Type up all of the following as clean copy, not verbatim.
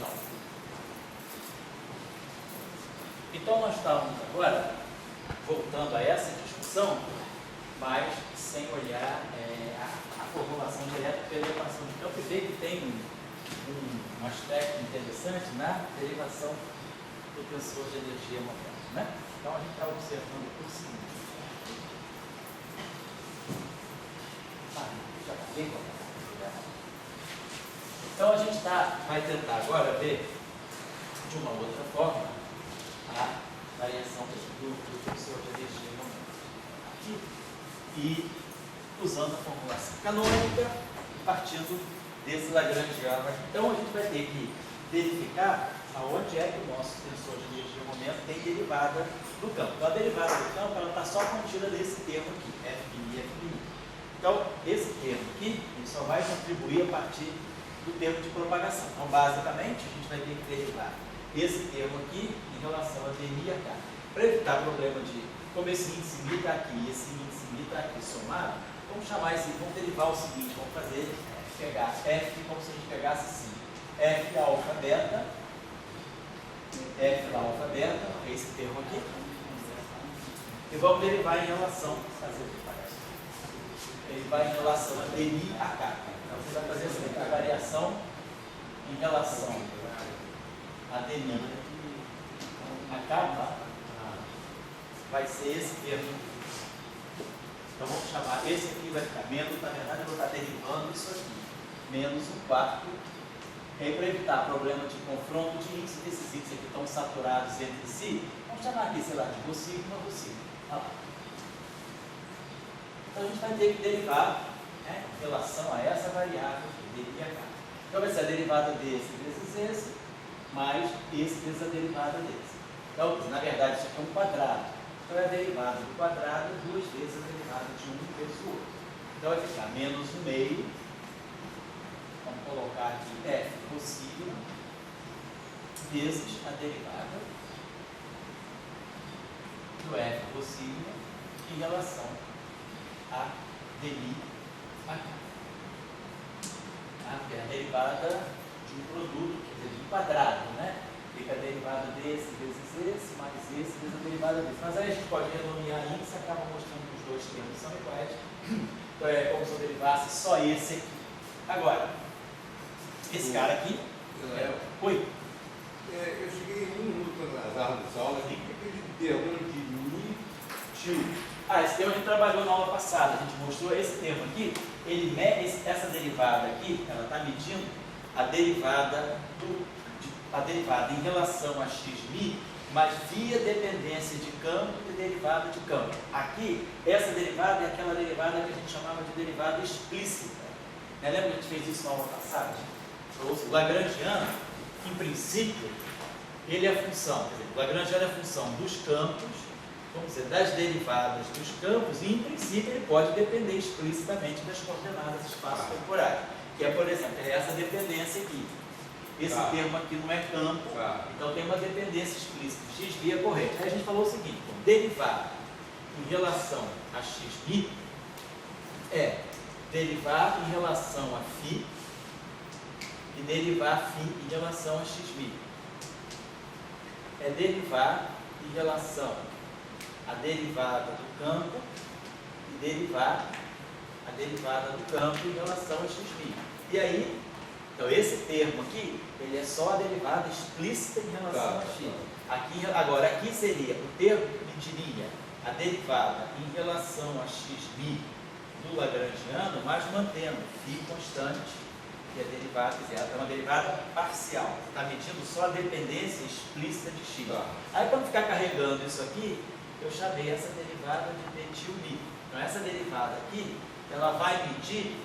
original. Então nós estávamos agora voltando a essa discussão, mas sem olhar a formulação direta pela equação de campo, e ver que tem um aspecto interessante na derivação do tensor de energia-momento, né? Então a gente está observando o seguinte. Já está bem colocado. Então a gente vai tentar agora ver de uma outra forma a variação do tensor de energia-momento. Aqui. E usando a formulação canônica, partindo desse lagrangiano. Então a gente vai ter que verificar aonde é que o nosso tensor de energia-momento tem derivada do campo. Então a derivada do campo está só contida nesse termo aqui, F'I, F'I. Então esse termo aqui, ele só vai contribuir a partir do termo de propagação. Então basicamente a gente vai ter que derivar esse termo aqui em relação a dmi a k. Para evitar problema de como esse índice mi está aqui e esse índice mi está aqui somado, vamos chamar esse, vamos derivar o seguinte, vamos pegar F como se a gente pegasse assim, F alfa beta, F alfa beta, é esse termo aqui, e vamos derivar em relação, derivar em relação a dmi a k. Então você vai fazer assim, a variação em relação a dmi a k, tá? Vai ser esse termo. Então vamos chamar, esse aqui vai ficar menos, na verdade eu vou estar derivando isso aqui, menos 1/4. E aí para evitar problema de confronto de índice, esses índices aqui estão saturados entre si, vamos chamar aqui, sei lá, de rho sigma, rho sigma. Olha lá. Então a gente vai ter que derivar, né, em relação a essa variável aqui, dmi a k. Então vai ser a derivada desse vezes esse, mais esse vezes a derivada desse. Então, na verdade, isso aqui é um quadrado. Então é a derivada do quadrado, 2 vezes a derivada de um vezes o outro. Então vai ficar menos 1/2. Vamos colocar aqui F possível vezes a derivada do F possível em relação a dmi a k. Que é a derivada de um produto, quer dizer, de um quadrado, né? Fica a derivada desse vezes esse, mais esse vezes a derivada desse. Mas aí a gente pode renomear isso e acaba mostrando que os dois termos são iguais. Então é como se eu derivasse só esse aqui. Agora, esse cara aqui. Oi? Eu cheguei em 1 minuto nas aulas de aula, tem que aquele termo de mi, tio. Esse termo a gente trabalhou na aula passada. A gente mostrou esse termo aqui. Essa derivada aqui, ela está medindo a derivada em relação a xmi, mas via dependência de campo e derivada de campo. Aqui, essa derivada é aquela derivada que a gente chamava de derivada explícita. Lembra que a gente fez isso na aula passada? O lagrangiano, em princípio, ele é a função, quer dizer, o lagrangiano é a função dos campos, vamos dizer, das derivadas dos campos, e em princípio ele pode depender explicitamente das coordenadas espaço-temporais, que é, por exemplo, essa dependência aqui. Esse termo aqui não é campo, então tem uma dependência explícita, x via corrente. Aí a gente falou o seguinte, derivar em relação a xmi é derivar em relação a φ e derivar φ em relação a xmi. É derivar em relação à derivada do campo e derivar a derivada do campo em relação a xmi. E aí, então esse termo aqui, ele é só a derivada explícita em relação a x. Agora, aqui seria, o termo mediria a derivada em relação a xmi do lagrangiano, mas mantendo φ constante, que é derivada, quer dizer, é uma derivada parcial. Você está medindo só a dependência explícita de x. Aí, para não ficar carregando isso aqui, eu chamei essa derivada de metil mi. Então, essa derivada aqui, ela vai medir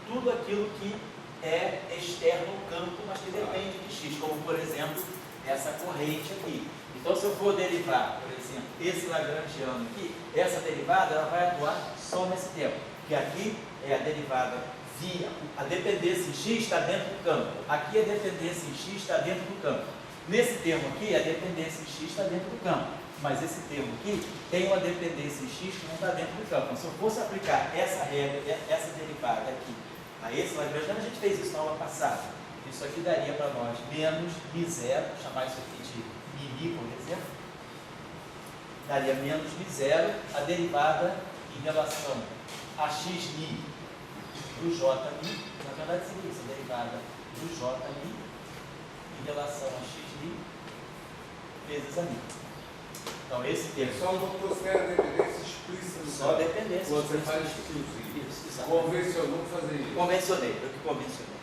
tudo aquilo que é externo ao campo, mas que depende de x, como, por exemplo, essa corrente aqui. Então, se eu for derivar, por exemplo, esse lagrangiano aqui, essa derivada ela vai atuar só nesse tempo, que aqui é a derivada via, a dependência em x está dentro do campo, aqui a dependência em x está dentro do campo. Nesse termo aqui, a dependência em x está dentro do campo, mas esse termo aqui tem uma dependência em x que não está dentro do campo. Então, se eu fosse aplicar essa regra, essa derivada aqui, a esse lagrangiano, a gente fez isso na aula passada. A Isso aqui daria para nós menos μ0, vou chamar isso aqui de μ, por exemplo. Daria menos μ0, a derivada em relação a xμ do jμ, na verdade seria isso, a derivada do jμ em relação a xμ vezes a μ. Então esse termo... Só não considera a dependência explícita. Só dependência. Quando você faz isso. Convencionou fazer isso. Convencionei, eu que convencionei.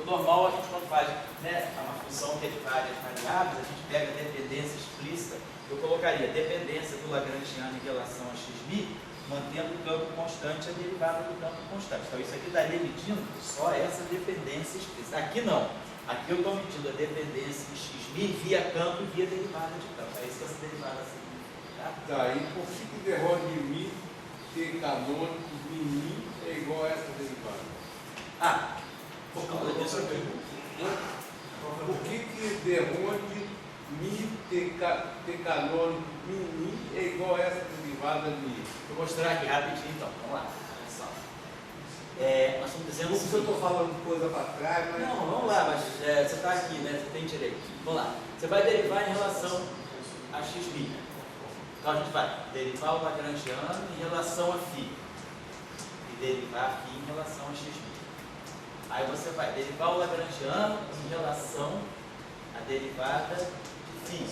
O normal, a gente quando faz, né, uma função que é de várias variáveis, a gente pega a dependência explícita. Eu colocaria dependência do Lagrangiano em relação a xμ, mantendo o campo constante a derivada do campo constante. Então isso aqui daria medindo só essa dependência explícita. Aqui não. Aqui eu estou medindo a dependência em xμ via campo e via derivada de campo. É isso que essa derivada significa. Tá, e por que o derror de μ ter canônico μ é igual a essa derivada? Por causa disso aqui. Por que derror de μ ter canônico μ é igual a essa derivada de μ? Vou mostrar aqui rapidinho então. Vamos lá. Olha só. Nós estamos dizendo. Não sei se eu estou falando coisa para trás, mas. Não, vamos lá, mas você está aqui, né? Você tem direito. Vamos lá. Você vai derivar em relação a xμ. Então a gente vai derivar o Lagrangiano em relação a φ. E derivar φ em relação a xμ. Aí você vai derivar o Lagrangiano em relação à derivada de φ.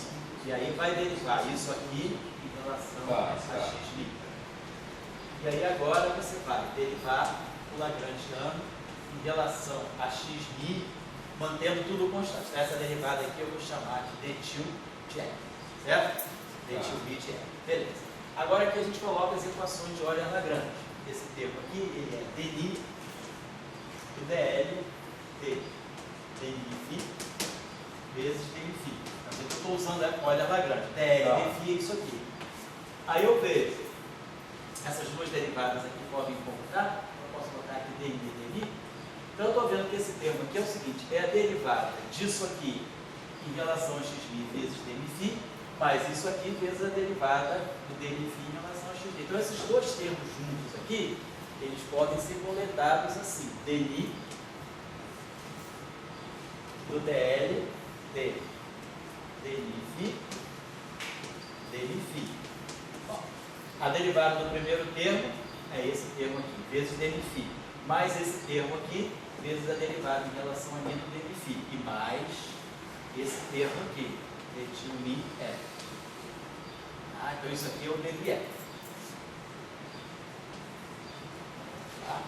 E aí vai derivar isso aqui em relação a xμ. E aí agora você vai derivar o Lagrangiano em relação a xμ, mantendo tudo constante. Essa derivada aqui eu vou chamar de dtil de R. Certo? Dtil b de R. Beleza. Agora aqui a gente coloca as equações de Euler-Lagrange. Esse termo aqui, ele é dni do dl de dni vezes dnφ. Então eu estou usando a Euler-Lagrange. dl dφ é isso aqui. Aí eu vejo essas duas derivadas aqui podem computar. Eu posso botar aqui dni e dni. Então eu estou vendo que esse termo aqui é o seguinte, é a derivada disso aqui em relação a xμ vezes dnφ, mais isso aqui vezes a derivada do dnφ em relação a xμ. Então esses dois termos juntos aqui, eles podem ser coletados assim, dni do dl de dnφ dnφ. Bom, a derivada do primeiro termo é esse termo aqui, vezes dnφ, mais esse termo aqui, vezes a derivada em relação a μ do dnφ, e mais esse termo aqui, dtil μ f. Então isso aqui é o dnf. Tá?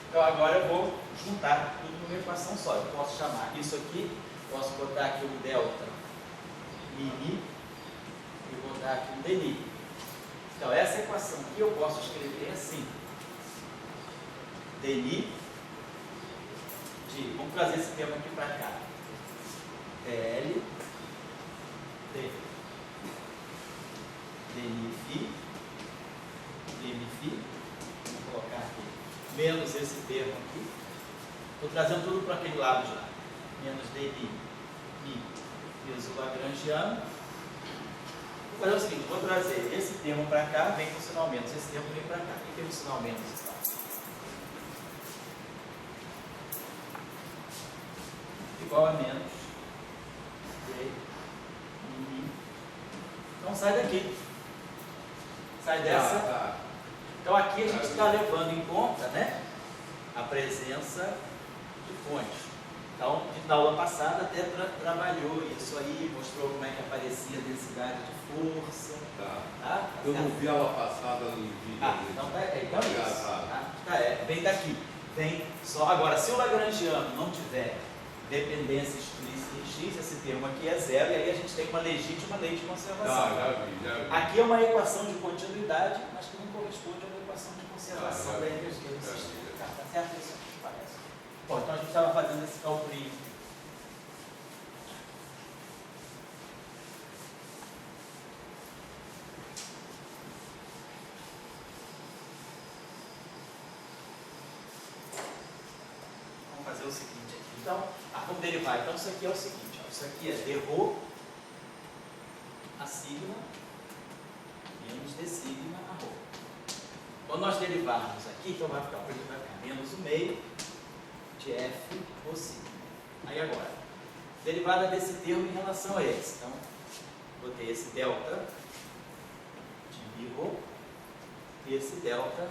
Então agora eu vou juntar tudo numa equação só. Eu posso chamar isso aqui, posso botar aqui um delta μ e botar aqui um dni. Então essa equação aqui eu posso escrever assim. Dni de, vamos trazer esse termo aqui para cá. dl de dnφ, vamos colocar aqui, menos esse termo aqui. Estou trazendo tudo para aquele lado já. Menos dni vezes o Lagrangiano. Vou fazer o seguinte, vou trazer esse termo para cá, vem com sinal menos. Esse termo vem para cá. O que tem o sinal menos? Igual a menos dni. Então sai daqui. Sai dessa. Então aqui a gente está levando em conta, né, a presença de fontes. Então, na aula passada até trabalhou isso aí, mostrou como é que aparecia a densidade de força. Tá? Eu não vi aula passada no vídeo. Então é isso. Vem daqui. Vem só. Agora, se o Lagrangiano não tiver dependência explícita em x, esse termo aqui é zero, e aí a gente tem uma legítima lei de conservação. Já vi. Aqui é uma equação de continuidade, mas que não corresponde a uma equação de conservação da energia do sistema. Tá certo? Isso aqui parece. Bom, então a gente estava fazendo esse cálculo. Vamos fazer o seguinte aqui. Então, vamos derivar. Então, isso aqui é o seguinte. Ó, isso aqui é d a sigma menos d sigma a rho. Quando nós derivarmos aqui, então vai ficar menos o meio de f rho sigma. Aí agora, derivada desse termo em relação a esse. Então, botei esse delta de ρ e esse delta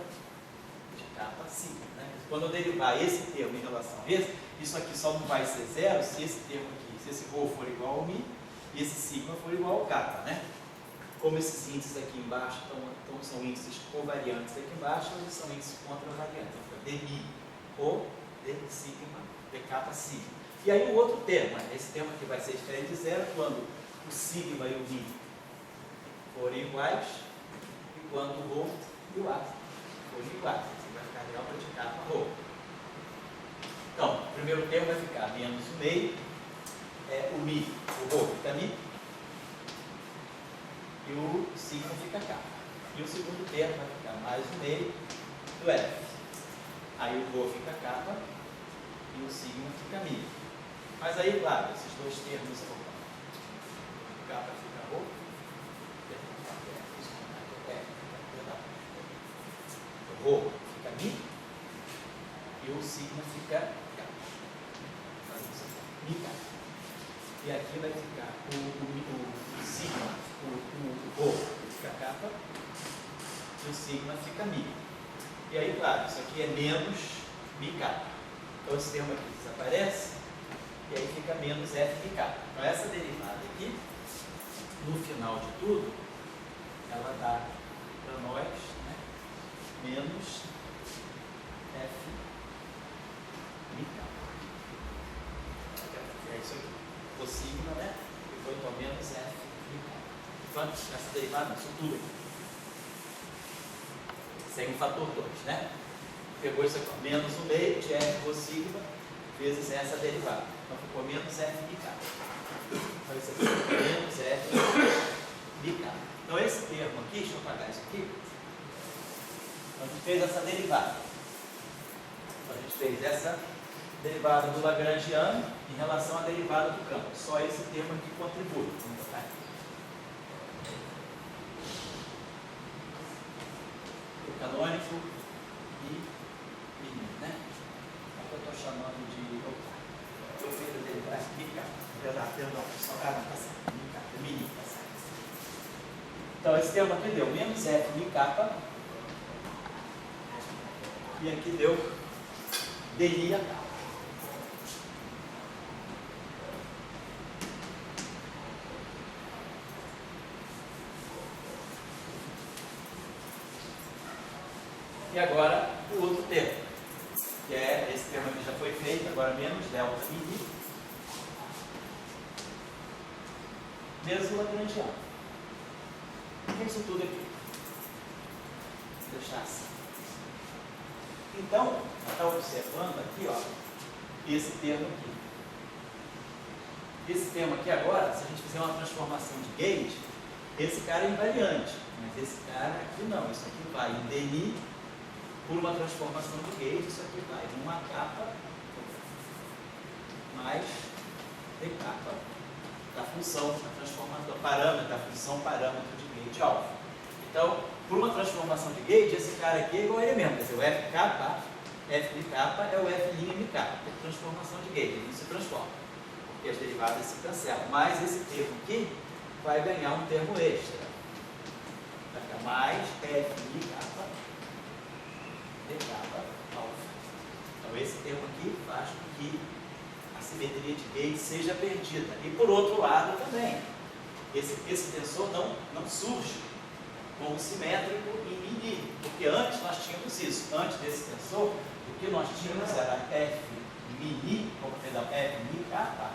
de kappa sigma. Né? Quando eu derivar esse termo em relação a esse, isso aqui só não vai ser zero se esse termo aqui, se esse ρ for igual ao μ e esse sigma for igual ao kappa. Né? Como esses índices aqui embaixo são índices covariantes aqui embaixo, eles são índices contravariantes. Então, dμ ρ d sigma d kappa sigma. E aí o outro termo, esse termo aqui vai ser diferente de zero quando o sigma e o μ forem iguais e quando o ρ e o a forem iguais. Você vai ficar delta de kappa ρ. Então, o primeiro termo vai ficar menos o meio, o μ, o ρ fica μ, e o sigma fica kappa. E o segundo termo vai ficar mais o meio do f. Aí o ρ fica kappa e o sigma fica μ. Mas aí, claro, esses dois termos, o kappa fica ρ, o ρ fica μ e o sigma fica kappa. μ kappa. E aqui vai ficar o sigma, o ρ fica kappa e o sigma fica μ. E aí, claro, isso aqui é menos μ kappa. Então esse termo aqui desaparece e aí fica menos f de kappa. Então essa derivada aqui, no final de tudo, ela dá para nós, né, menos f de kappa. É isso aqui. O sigma, né? Ficou então menos f de kappa. Então essa derivada, isso tudo aqui. Sem o fator 2, né? Pegou isso aqui, menos o meio de f por sigma vezes essa derivada. Então ficou menos f de kappa. Então isso aqui ficou menos f de kappa. Então esse termo aqui, deixa eu apagar isso aqui. Então, a gente fez essa derivada. Então, a gente fez essa derivada do Lagrangiano em relação à derivada do campo. Só esse termo aqui contribui. Vamos botar aqui. O canônico e menino, né? Aqui eu estou chamando de. Eu fiz a derivada de perdão, só tá certo. Menino, tá certo. Então esse termo aqui deu menos f de kappa. E aqui deu dI a kappa. E agora o outro termo, que é esse termo aqui já foi feito, agora menos delta I, mesmo Lagrangiano. O que é isso tudo aqui? Vou deixar assim. Então, está observando aqui, ó, esse termo aqui. Esse termo aqui agora, se a gente fizer uma transformação de gauge, esse cara é invariante, mas esse cara aqui não. Isso aqui vai em dI por uma transformação de gauge, isso aqui vai em uma kappa mais d kappa da função, da transformação, parâmetro, da função parâmetro de gauge alfa. Então, por uma transformação de gauge, esse cara aqui é igual a ele mesmo, quer dizer, o f kappa, f de kappa é o f' de kappa, por transformação de gauge, ele não se transforma, porque as derivadas se cancelam. Mas esse termo aqui vai ganhar um termo extra, vai ficar mais f de kappa d kappa alfa. Então esse termo aqui faz com que a simetria de gauge seja perdida. E por outro lado também, esse tensor não surge como simétrico em μ, porque antes nós tínhamos isso. Antes desse tensor, o que nós tínhamos era f μ, f μ kappa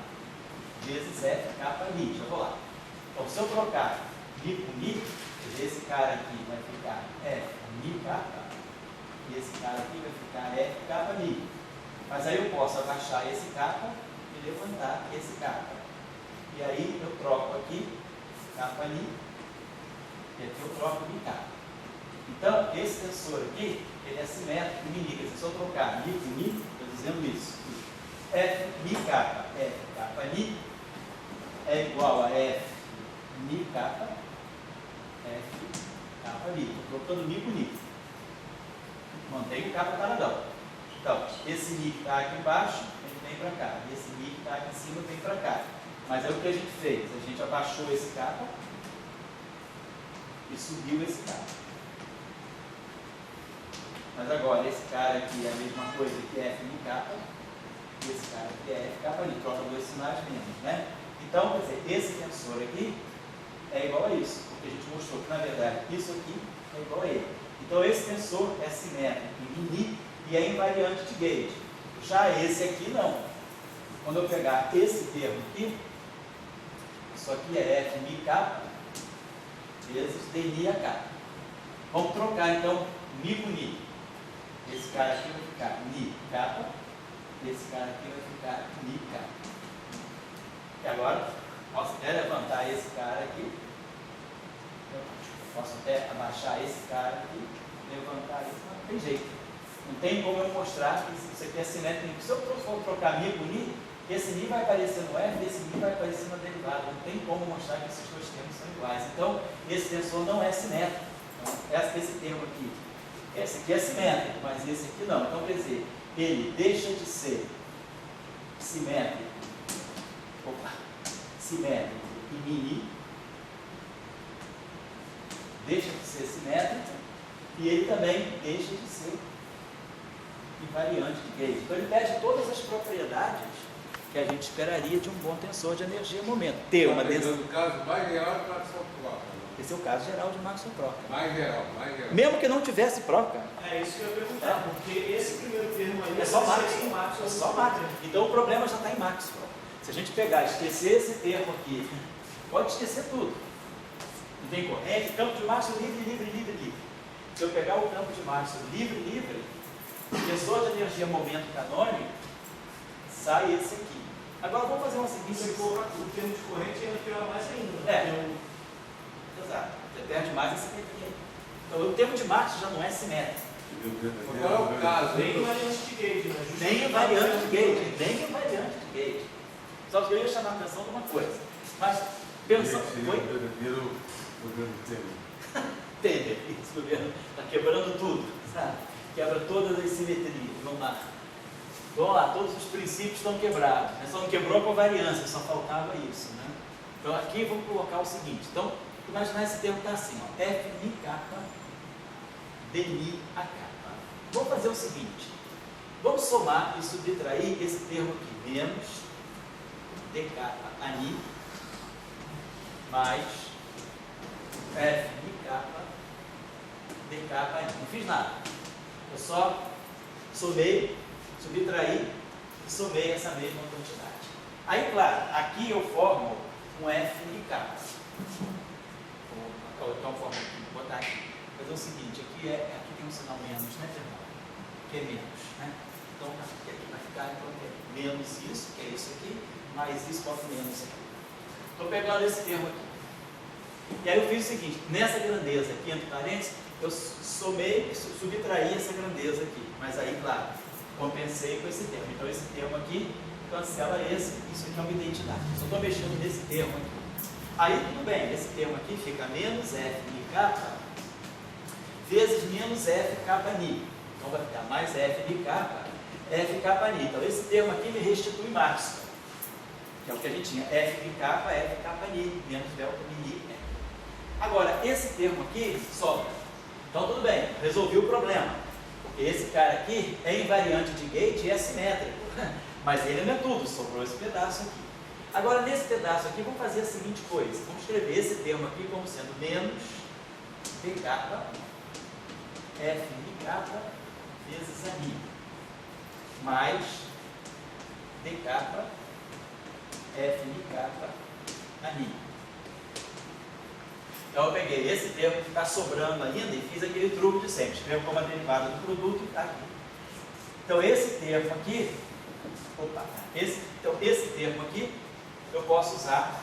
vezes f kappa μ. Já vou lá. Então se eu trocar μ por μ, esse cara aqui vai ficar f μ kappa e esse cara aqui vai ficar f kappa μ. Mas aí eu posso abaixar esse kappa e levantar esse kappa. E aí eu troco aqui kappa μ e aqui eu troco μ kappa. Então, esse tensor aqui, ele é simétrico em μ. Se eu trocar μ por μ, estou dizendo isso. F μ kappa, f kappa μ é igual a f μ kappa, f kappa μ. Estou trocando μ por μ. Mantém o kappa paradão. Então, esse μ que está aqui embaixo, ele vem para cá. E esse Mi que está aqui em cima vem para cá. Mas é o que a gente fez. A gente abaixou esse kappa e subiu esse kappa. Mas agora, esse cara aqui é a mesma coisa que F Mi kappa. E esse cara aqui é F kappa ali. Troca dois sinais menos, né? Então, quer dizer, esse tensor aqui é igual a isso. Porque a gente mostrou que, na verdade, isso aqui é igual a ele. Então, esse tensor é simétrico em Mi e é invariante de gauge. Já esse aqui não. Quando eu pegar esse termo aqui, isso aqui é F Mi kappa vezes D Mi a K. Vamos trocar então Mi por Ni. Esse cara aqui vai ficar Ni kappa, esse cara aqui vai ficar Mi kappa. E agora, posso até levantar esse cara aqui, posso até abaixar esse cara aqui, levantar esse, não tem jeito. Não tem como eu mostrar que isso aqui é simétrico. Se eu for trocar Mi por Ni, esse Mi vai aparecer no F e esse Mi vai aparecer na derivada. Não tem como mostrar que esses dois termos são iguais. Então, esse tensor não é simétrico. Então, esse termo aqui, esse aqui é simétrico, mas esse aqui não. Então, quer dizer, ele deixa de ser simétrico, simétrico e mini, deixa de ser simétrico e ele também deixa de ser invariante de gauge. Então, ele perde todas as propriedades que a gente esperaria de um bom tensor de energia e momento. Ter uma densidade. No caso mais geral de Maxwell Proca. Esse é o caso geral de Maxwell Proca. Mais geral. Mesmo que não tivesse Proca. É isso que eu ia perguntar, porque esse primeiro termo aí É só Maxwell. Maxwell. É só Maxwell. Então o problema já está em Maxwell. Se a gente pegar e esquecer esse termo aqui, pode esquecer tudo. Não tem corrente, campo de Maxwell livre. Se eu pegar o campo de Maxwell livre, tensor de energia momento canônico, sai esse aqui. Agora vamos fazer uma seguinte. O termo de corrente ainda piora mais ainda. Né? Exato. Você perde mais esse aqui. Então o termo de Maxwell já não é simétrico. Qual é o caso? Nem invariante de gauge, né? Nem invariante de gauge. Só que eu ia chamar a atenção de uma coisa. Mas, pensando. Temer, esse governo está quebrando tudo, sabe? Quebra todas as simetrias. Vamos lá, todos os princípios estão quebrados. Né? Só não quebrou com a variância, só faltava isso. Né? Então aqui vamos colocar o seguinte. Então, imaginar esse termo está assim, ó, F Mi kappa, D Mi a kappa. Vamos fazer o seguinte. Vamos somar e subtrair esse termo aqui, menos D kappa a Ni, mais F Mi kappa, D kappa a Ni. Não fiz nada. Eu só somei, subtraí e somei essa mesma quantidade. Aí, claro, aqui eu formo um F Mi kappa. Então, forma aqui, vou botar aqui. Fazer o seguinte, aqui tem um sinal menos, né, Fernando? Que é menos, né? Então, aqui vai ficar, então, é menos isso, que é isso aqui, mais isso, boto menos aqui. Estou pegando esse termo aqui. E aí eu fiz o seguinte, nessa grandeza aqui, entre parênteses, eu somei, subtraí essa grandeza aqui. Mas aí, claro, compensei com esse termo. Então, esse termo aqui cancela esse, isso aqui é uma identidade. Eu só estou mexendo nesse termo aqui. Aí, tudo bem, esse termo aqui fica menos F Mi kappa vezes menos F kappa Ni. Então, vai ficar mais F Mi kappa, F kappa Ni. Então, esse termo aqui me restitui Maxwell, que é o que a gente tinha, F Mi kappa, F kappa Ni, menos delta Mi Ni. Agora, esse termo aqui sobra. Então, tudo bem, resolvi o problema. Porque esse cara aqui é invariante de gauge e é simétrico. Mas ele não é tudo, sobrou esse pedaço aqui. Agora, nesse pedaço aqui, vamos fazer a seguinte coisa. Vamos escrever esse termo aqui como sendo menos D kappa, F Mi kappa, vezes a Ni, mais D kappa, F Mi kappa, a Ni. Então, eu peguei esse termo que está sobrando ainda e fiz aquele truque de sempre. Escrevo como a derivada do produto e está aqui. Então, esse termo aqui, então, esse termo aqui, eu posso usar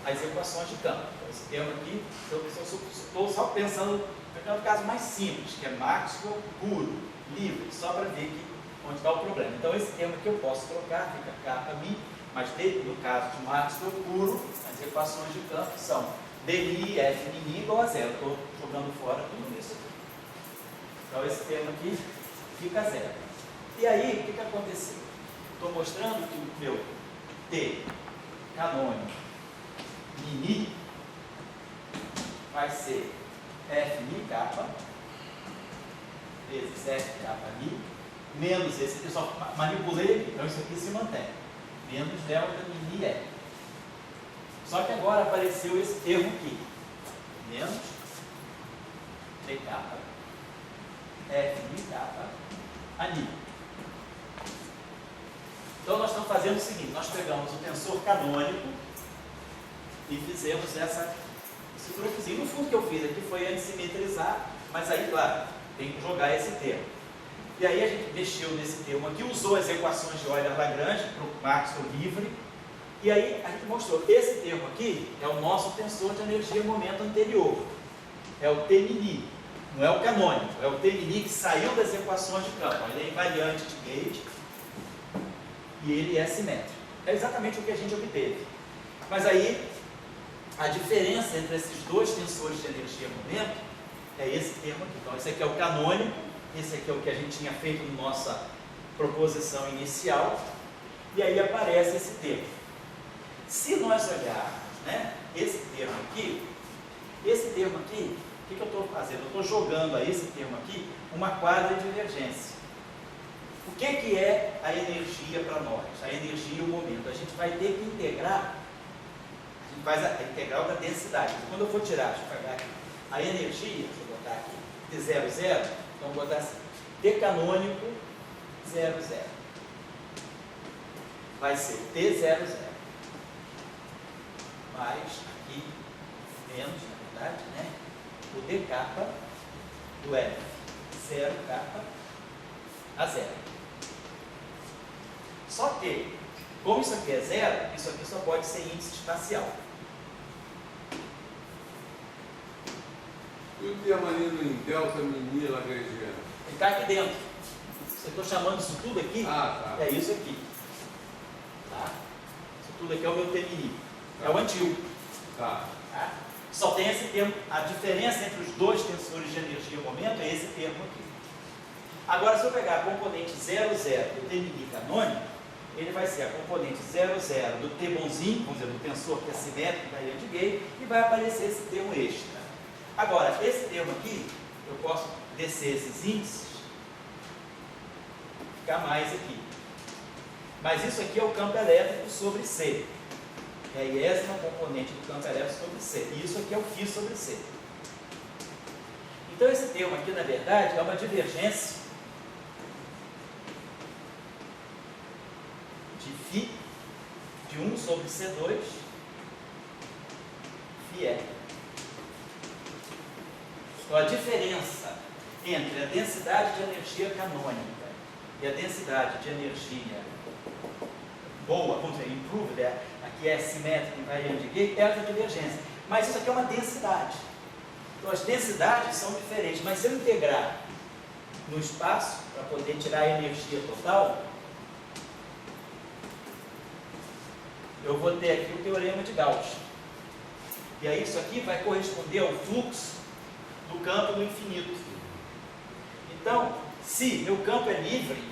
as equações de campo. Então, esse termo aqui, eu estou só pensando no caso mais simples, que é Maxwell puro, livre, só para ver aqui onde está o problema. Então, esse termo aqui eu posso trocar, fica kappa Mi, mas no caso de Maxwell puro, as equações de campo são D Mi, F Mi Ni igual a zero. Estou jogando fora tudo isso aqui. Então, esse termo aqui fica zero. E aí, o que aconteceu? estou mostrando que o meu T canônico mini vai ser F mi kappa vezes F kappa mi menos esse aqui, eu só manipulei aqui, então isso aqui se mantém, menos delta mini E. Só que agora apareceu esse termo aqui, menos T kappa F mi kappa ani. Então nós estamos fazendo o seguinte, nós pegamos o tensor canônico e fizemos esse truquezinho. No fundo, o que eu fiz aqui foi antissimetrizar, mas aí, claro, tem que jogar esse termo. E aí a gente mexeu nesse termo aqui, usou as equações de Euler-Lagrange para o Maxwell livre, e aí a gente mostrou, esse termo aqui é o nosso tensor de energia-momento anterior, é o T mini, não é o canônico, é o T mini que saiu das equações de campo, ele é invariante de Gauge e ele é simétrico. É exatamente o que a gente obteve. Mas aí, a diferença entre esses dois tensores de energia-momento é esse termo aqui. Então, esse aqui é o canônico, esse aqui é o que a gente tinha feito na nossa proposição inicial, e aí aparece esse termo. Se nós olharmos, né, esse termo aqui, o que eu estou fazendo? Eu estou jogando a esse termo aqui uma quadra de divergência. O que é a energia para nós? A energia e o momento. A gente vai ter que integrar, a gente faz a integral da densidade. Quando eu for tirar, deixa eu pegar aqui, a energia, deixa eu botar aqui, de 0, 0, então vou botar assim, T canônico 0, 0. Vai ser T 0, 0. Mais aqui, menos, na verdade, né? O D kappa do F 0 kappa a 0. Só que, como isso aqui é 0, isso aqui só pode ser índice espacial. E o termo ali em delta mini lagrangiano? Ele está aqui dentro. Eu estou chamando isso tudo aqui, é isso aqui. Tá? Isso tudo aqui é o meu T mini. É o antigo. Tá. Só tem esse termo, a diferença entre os dois tensores de energia e momento é esse termo aqui. Agora, se eu pegar a componente 0, 0 do T mini canônico, ele vai ser a componente 0, 0 do T bonzinho, vamos dizer, do tensor que é simétrico da de Gauge, e vai aparecer esse termo extra. Agora, esse termo aqui, eu posso descer esses índices, ficar mais aqui. Mas isso aqui é o campo elétrico sobre C. É a iésima componente do campo elétrico sobre C. E isso aqui é o φ sobre C. Então, esse termo aqui, na verdade, é uma divergência de φ de 1 sobre C2 φe. Então, a diferença entre a densidade de energia canônica e a densidade de energia boa, vamos dizer, improved, aqui é simétrica, invariante de Gauge, é essa divergência. Mas isso aqui é uma densidade. Então, as densidades são diferentes, mas se eu integrar no espaço, para poder tirar a energia total, eu vou ter aqui o teorema de Gauss. E aí isso aqui vai corresponder ao fluxo do campo no infinito. Então, se meu campo é livre,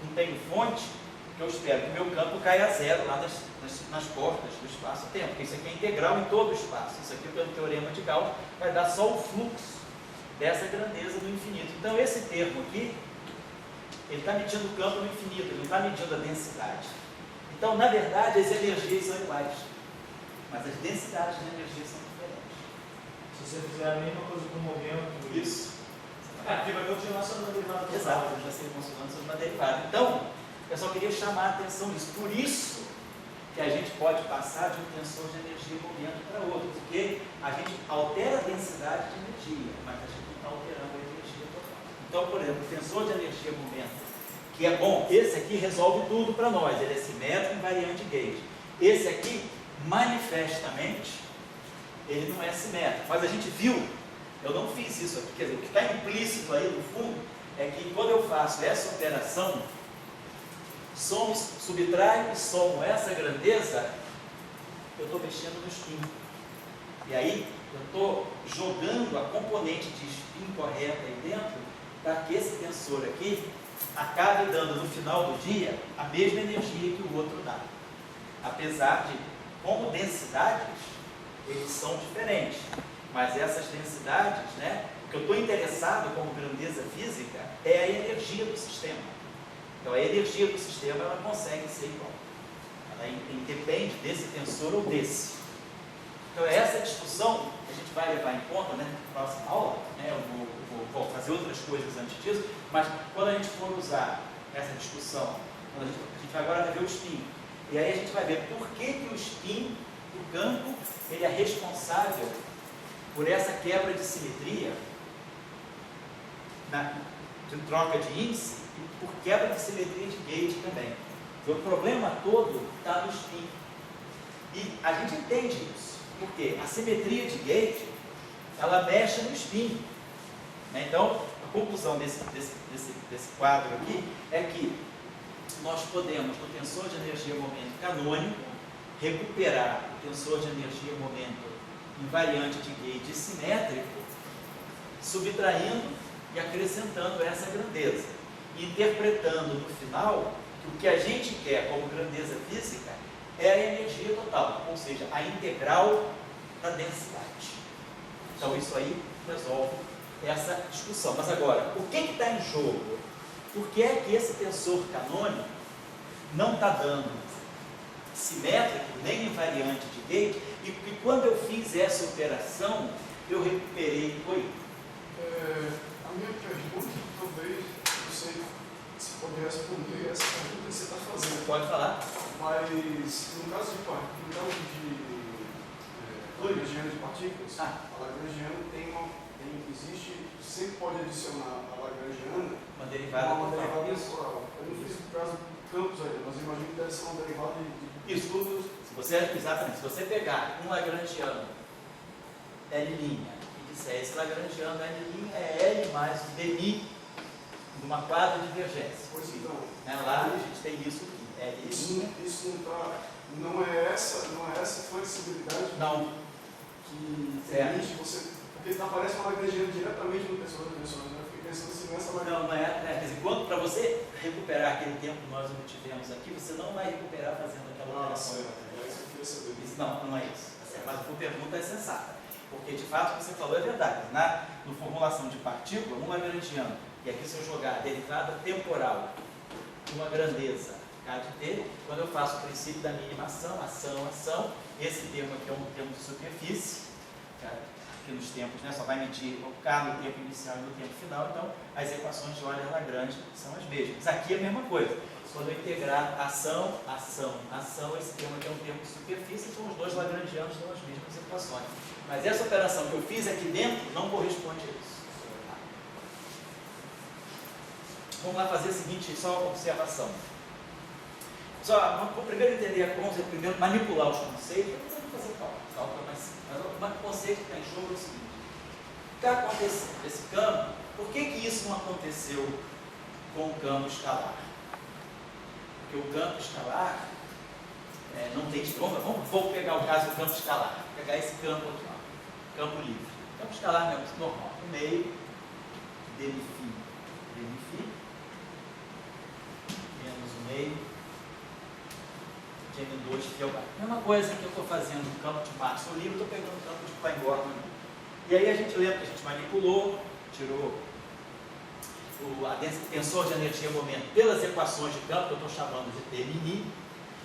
não tenho fonte, eu espero que o meu campo caia a zero lá nas portas do espaço-tempo, porque isso aqui é integral em todo o espaço. Isso aqui, pelo teorema de Gauss, vai dar só o fluxo dessa grandeza do infinito. Então, esse termo aqui, ele está medindo o campo no infinito, ele não está medindo a densidade. Então, na verdade, as energias são iguais, mas as densidades de energia são diferentes. Se você fizer a mesma coisa com o momento... Isso. Aqui vai continuar sendo uma derivada total. Exato, eu já sei considerando sobre uma derivada. Então, eu só queria chamar a atenção nisso. Por isso que a gente pode passar de um tensor de energia e momento para outro, porque a gente altera a densidade de energia, mas a gente não está alterando a energia total. Então, por exemplo, o tensor de energia e momento, que é bom, esse aqui resolve tudo para nós, ele é simétrico e invariante de Gauge. Esse aqui, manifestamente, ele não é simétrico, mas a gente viu, eu não fiz isso aqui, quer dizer, o que está implícito aí no fundo, é que quando eu faço essa operação, subtraio e somo essa grandeza, eu estou mexendo no spin. E aí, eu estou jogando a componente de spin correta aí dentro, para que esse tensor aqui acabe dando no final do dia a mesma energia que o outro dá. Apesar de, como densidades, eles são diferentes. Mas essas densidades, né, o que eu estou interessado como grandeza física é a energia do sistema. Então a energia do sistema ela consegue ser igual. Ela independe desse tensor ou desse. Então é essa discussão que a gente vai levar em conta, né, na próxima aula, né, eu vou fazer outras coisas antes disso, mas quando a gente for usar essa discussão, a gente agora vai ver o spin. E aí a gente vai ver por que o spin do campo ele é responsável por essa quebra de simetria de troca de índice e por quebra de simetria de gate também. O problema todo está no spin. E a gente entende isso, porque a simetria de gate ela mexe no spin. Então, a conclusão desse quadro aqui é que nós podemos, no tensor de energia-momento canônico, recuperar o tensor de energia-momento invariante de gate simétrico, subtraindo e acrescentando essa grandeza, interpretando no final que o que a gente quer como grandeza física é a energia total, ou seja, a integral da densidade. Então isso aí resolve essa discussão. Mas agora, o que está em jogo? Por que é que esse tensor canônico não está dando simétrico nem invariante de gate e quando eu fiz essa operação eu recuperei. Oi? A minha pergunta, talvez, não sei se poder responder essa pergunta que você está fazendo. Pode falar. Mas, no caso de Lagrangiano de partículas, a Lagrangiana existe, sempre pode adicionar a Lagrangiana uma derivada temporal. Eu não fiz o caso de campos ainda, mas imagino que deve ser uma derivada de estudos. Exatamente, se você pegar um Lagrangiano L' e disser esse Lagrangiano L' é L mais o dmi de uma quadra divergência. Pois então. Lá a gente tem isso aqui. Isso não é essa flexibilidade não. Que permite você. Porque aparece uma Lagrangiana diretamente no tensor da dimensão. Eu fiquei pensando se nessa Lagrangiana. Não é. Quer dizer, para você recuperar aquele tempo que nós obtivemos aqui, você não vai recuperar fazendo aquela operação. Não é isso. Mas a sua pergunta é sensata. Porque de fato o que você falou é verdade. Na formulação de partícula, um Lagrangiano, e aqui se eu jogar a derivada temporal de uma grandeza K de T, quando eu faço o princípio da mínima ação, esse termo aqui é um termo de superfície, aqui nos tempos, né, só vai medir o K no tempo inicial e no tempo final, então as equações de Euler-Lagrange são as mesmas. Aqui é a mesma coisa. Quando eu integrar ação, esse termo aqui é um termo de superfície, então os dois Lagrangianos dão as mesmas equações. Mas essa operação que eu fiz aqui dentro não corresponde a isso. Vamos lá fazer o seguinte, só uma observação. Vou primeiro entender a conceito, primeiro manipular os conceitos, depois eu vou fazer cálculo mais simples. Mas o conceito que está em jogo é o seguinte: o que aconteceu nesse campo, por que isso não aconteceu com o campo escalar? Porque o campo escalar não tem. Vamos pegar o caso do campo escalar, vou pegar esse campo aqui, ó, campo livre. O campo escalar é normal, no meio, dmi menos o meio de M2 que é o A mesma coisa que eu estou fazendo no campo de Maxwell livre, estou pegando o campo de Klein-Gordon. E aí a gente lembra que a gente manipulou, tirou o tensor de energia-momento pelas equações de campo, que eu estou chamando de dmi.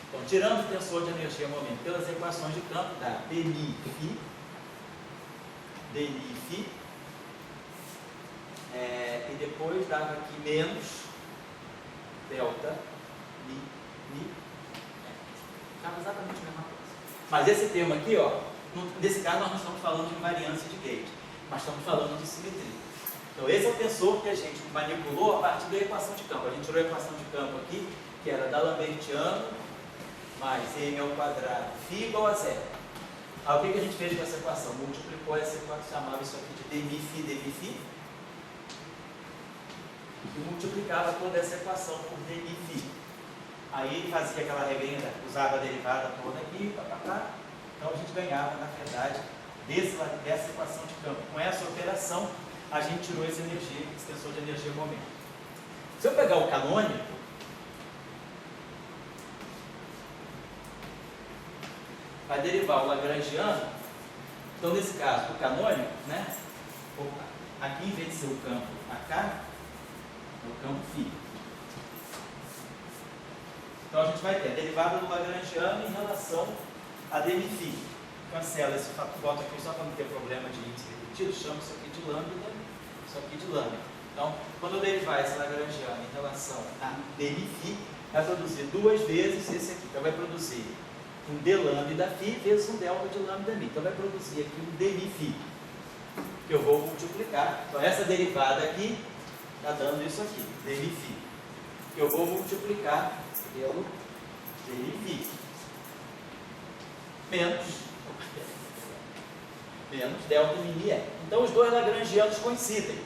Então, tirando o tensor de energia-momento pelas equações de campo, dá dmi φ, e depois dava aqui menos delta mi. Ficava exatamente a mesma coisa. Mas esse termo aqui, nesse caso nós não estamos falando de invariância de gate, mas estamos falando de simetria. Então esse é o tensor que a gente manipulou a partir da equação de campo. A gente tirou a equação de campo aqui, que era D'Alembertiano mais m ao quadrado φ igual a zero. Aí o que a gente fez com essa equação? Multiplicou essa equação, chamava isso aqui de dmi φ, e multiplicava toda essa equação por dmi φ. Aí fazia aquela regrinha, usava a derivada toda aqui, então a gente ganhava, na verdade, dessa equação de campo. Com essa operação, a gente tirou essa energia, esse tensor de energia-momento. Se eu pegar o canônico, vai derivar o lagrangiano. Então, nesse caso, o canônico, né? Aqui, em vez de ser o campo AK, é o campo φ. Então, a gente vai ter a derivada do lagrangiano em relação a dμφ. Cancela esse fato, bota aqui só para não ter problema de índice repetido, chama isso aqui de lambda, isso aqui de lambda. Então, quando eu derivar esse lagrangiano em relação a dμφ, vai produzir duas vezes esse aqui. Então, vai produzir um d lambda φ vezes um delta de lambda mi. Então, vai produzir aqui um dμφ, que eu vou multiplicar. Então, essa derivada aqui está dando isso aqui, dμφ, que eu vou multiplicar pelo dμφ, menos delta mi é. Então, os dois lagrangianos coincidem,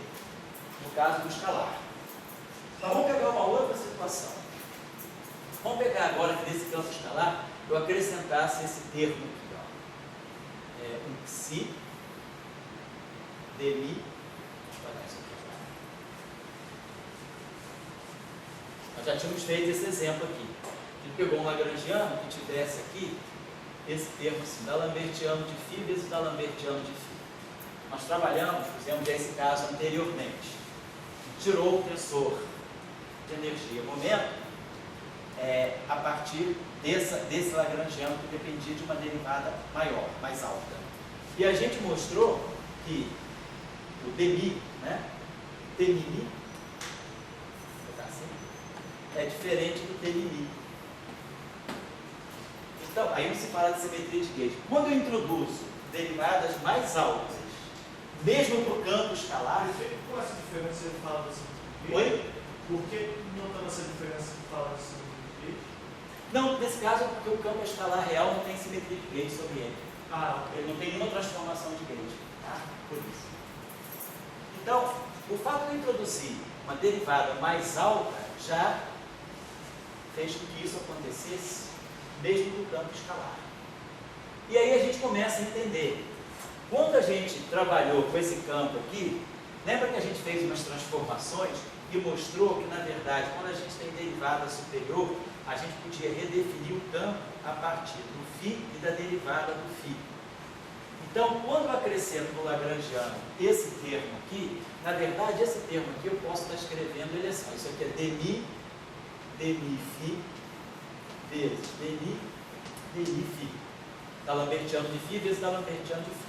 no caso do escalar. Então, vamos pegar uma outra situação. Vamos pegar agora que nesse campo escalar, eu acrescentasse esse termo aqui, ó. Um psi dmi. Nós já tínhamos feito esse exemplo aqui. A gente pegou um lagrangiano que tivesse aqui esse termo assim, d'Alembertiano de φ vezes d'Alembertiano de φ. Nós trabalhamos, fizemos esse caso anteriormente. Tirou o tensor de energia e momento a partir desse lagrangiano que dependia de uma derivada maior, mais alta. E a gente mostrou que o dmi, né, dmimi, é diferente do dmimi. Então, aí não se fala de simetria de Gauge. Quando eu introduzo derivadas mais altas, mesmo para o campo escalar... Qual é essa diferença que fala da simetria de Gauge? Oi? Por que não está essa diferença que fala da simetria de Gauge? Não, nesse caso é porque o campo escalar real não tem simetria de Gauge sobre ele. Ele não tem nenhuma transformação de Gauge. Tá? Por isso. Então, o fato de introduzir uma derivada mais alta já fez com que isso acontecesse mesmo no campo escalar. E aí a gente começa a entender. Quando a gente trabalhou com esse campo aqui, lembra que a gente fez umas transformações e mostrou que, na verdade, quando a gente tem derivada superior, a gente podia redefinir o campo a partir do φ e da derivada do φ. Então, quando eu acrescento no lagrangiano esse termo aqui, na verdade, esse termo aqui eu posso estar escrevendo ele assim. Isso aqui é dmi vezes dmi φ. D'Alembertiano de φ vezes D'Alembertiano de φ.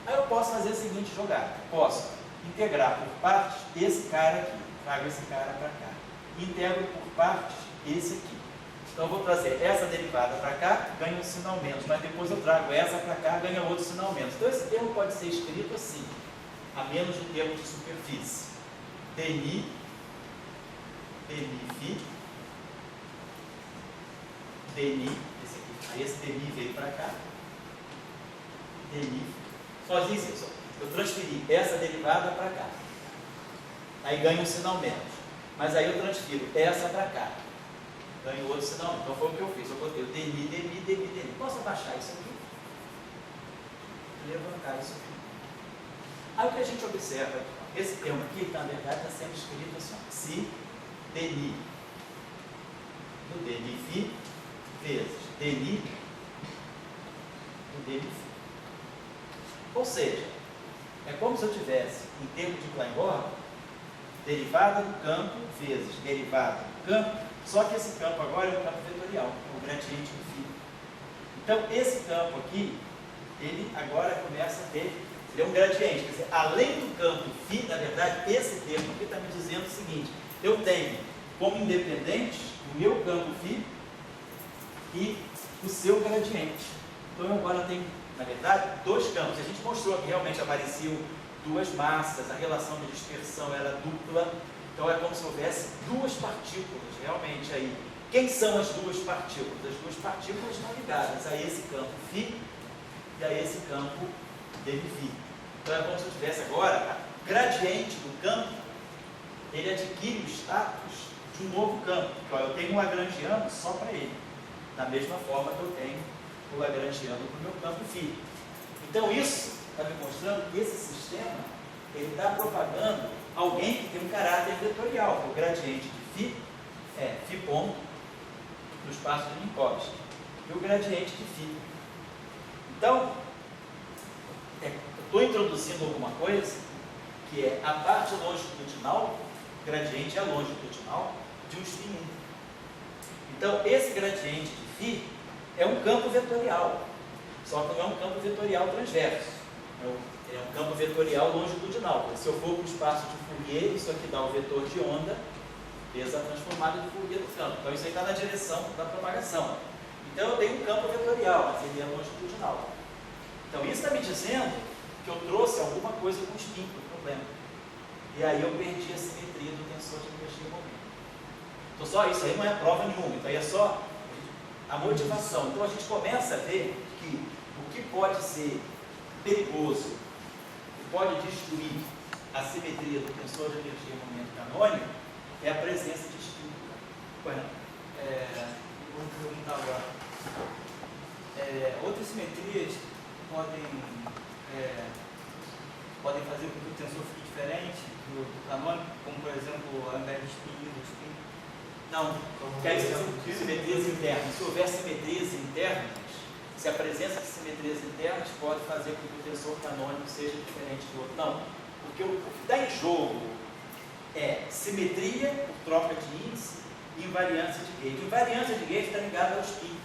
Aí eu posso fazer a seguinte jogada. Posso integrar por partes esse cara aqui. Trago esse cara para cá. Integro por partes esse aqui. Então eu vou trazer essa derivada para cá, ganho um sinal menos. Mas depois eu trago essa para cá, ganho outro sinal menos. Então esse termo pode ser escrito assim, a menos do termo de superfície. dmi φ, dmi, esse aqui. Aí esse dmi veio para cá. dmi, sozinho isso. Eu transferi essa derivada para cá. Aí ganho um sinal menos. Mas aí eu transfiro essa para cá. Ganho outro sinal. Então foi o que eu fiz. Eu botei o dmi. Posso abaixar isso aqui? Levantar isso aqui. Aí o que a gente observa aqui? Esse termo aqui, na verdade, está sendo escrito assim: se dmi do dmi φ vezes dmi do dmi φ. Ou seja, é como se eu tivesse, em termos de Klein-Bordel, derivada do campo vezes derivada do campo, só que esse campo agora é um campo vetorial, é o gradiente do φ. Então, esse campo aqui, ele agora começa a ter, ele é um gradiente, quer dizer, além do campo φ, na verdade, esse termo aqui está me dizendo o seguinte: eu tenho como independentes o meu campo φ e o seu gradiente. Então, eu agora tenho, na verdade, dois campos. A gente mostrou que realmente apareciam duas massas, a relação de dispersão era dupla, então é como se houvesse duas partículas, realmente aí. Quem são as duas partículas? As duas partículas estão ligadas a esse campo φ e a esse campo dmφ. Então é como se eu tivesse agora, o gradiente do campo, ele adquire o status de um novo campo. Então, eu tenho um lagrangiano só para ele, da mesma forma que eu tenho o lagrangiano para o meu campo φ. Então isso está me mostrando que esse sistema ele está propagando alguém que tem um caráter vetorial, que é o gradiente de φ é φ ponto no espaço de Minkowski e o gradiente de φ. Então, eu estou introduzindo alguma coisa que é a parte longitudinal, o gradiente é longitudinal de um spin 1. Então, esse gradiente de φ é um campo vetorial, só que não é um campo vetorial transverso, é um campo vetorial longitudinal. Se eu for para o espaço de Fourier, isso aqui dá o vetor de onda vezes a transformada de Fourier do campo. Então, isso aí está na direção da propagação. Então, eu tenho um campo vetorial, mas ele é longitudinal. Então, isso está me dizendo que eu trouxe alguma coisa com spin para o problema. E aí eu perdi a simetria do tensor de energia e momento. Então, só isso aí não é prova nenhuma. Então, aí é só a motivação. Então, a gente começa a ver que o que pode ser perigoso, que pode destruir a simetria do tensor de energia e momento canônico, é a presença de spin. Bueno, vamos perguntar agora. Outras simetrias podem fazer com que o tensor fique diferente do canônico, como por exemplo, ao invés de spin, do spin? Não, quer dizer simetrias internas. Se houver simetrias internas, se a presença de simetrias internas pode fazer com que o tensor canônico seja diferente do outro. Não, porque o que está em jogo é simetria por troca de índice e invariância de gauge. Invariância de gauge está ligada ao spin.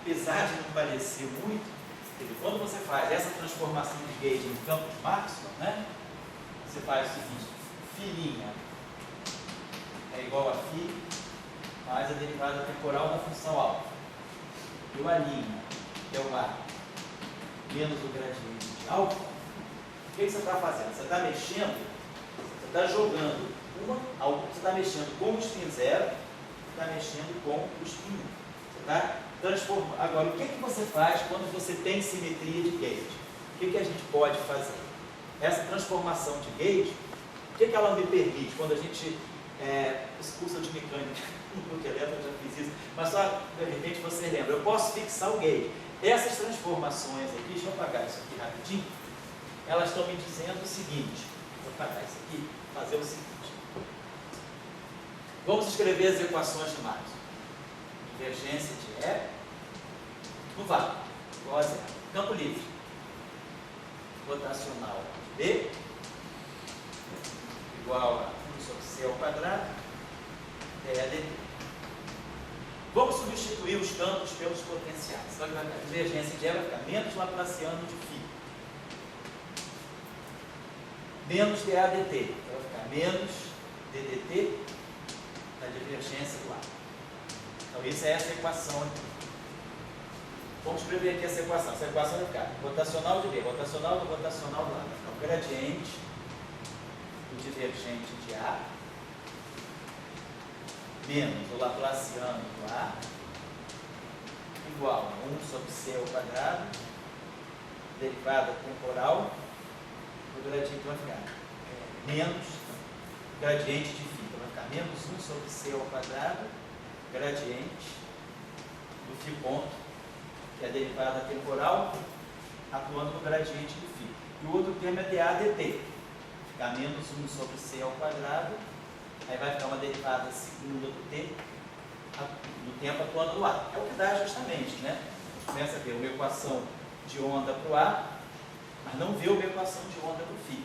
Apesar de não parecer muito, quando você faz essa transformação de gauge em campo de Maxwell, né, você faz o seguinte: φ' é igual a φ mais a derivada temporal da função alfa. E o A', que é o A, menos o gradiente de alfa. O que você está fazendo? Você está mexendo, você está jogando você está mexendo com o spin 0, está mexendo com o spin 1. Você está transformando. Agora, o que você faz quando você tem simetria de gauge? O que a gente pode fazer? Essa transformação de gauge, o que ela me permite? Quando a gente curso de mecânica, no elétrico eu já fiz isso, mas só de repente você lembra, eu posso fixar o gauge. Essas transformações aqui, deixa eu apagar isso aqui rapidinho, elas estão me dizendo o seguinte, vou apagar isso aqui, fazer o seguinte. Vamos escrever as equações de Maxwell. Divergência de E no vácuo, igual a zero. Campo livre. Rotacional de B igual a 1 sobre C ao quadrado, dt. Vamos substituir os campos pelos potenciais. Então, a divergência de E vai ficar menos laplaciano de φ. Menos dAdt. Então, vai ficar menos ddt da divergência do A. Então, isso é essa equação aqui. Vamos escrever aqui essa equação. Essa equação vai ficar rotacional de B, rotacional do rotacional do A. Vai ficar o gradiente do divergente de A menos o laplaciano do A igual a 1 sobre C ao quadrado, derivada temporal, o gradiente vai ficar menos o gradiente de φ. Então vai ficar menos 1 sobre C ao quadrado, gradiente do φ ponto, que é a derivada temporal, atuando no gradiente do φ. E o outro termo é dAdt, ficar menos 1 sobre C ao quadrado, aí vai ficar uma derivada segunda do t, no tempo atuando no A. É o que dá justamente, né? A gente começa a ver uma equação de onda para o A, mas não vê uma equação de onda para o φ.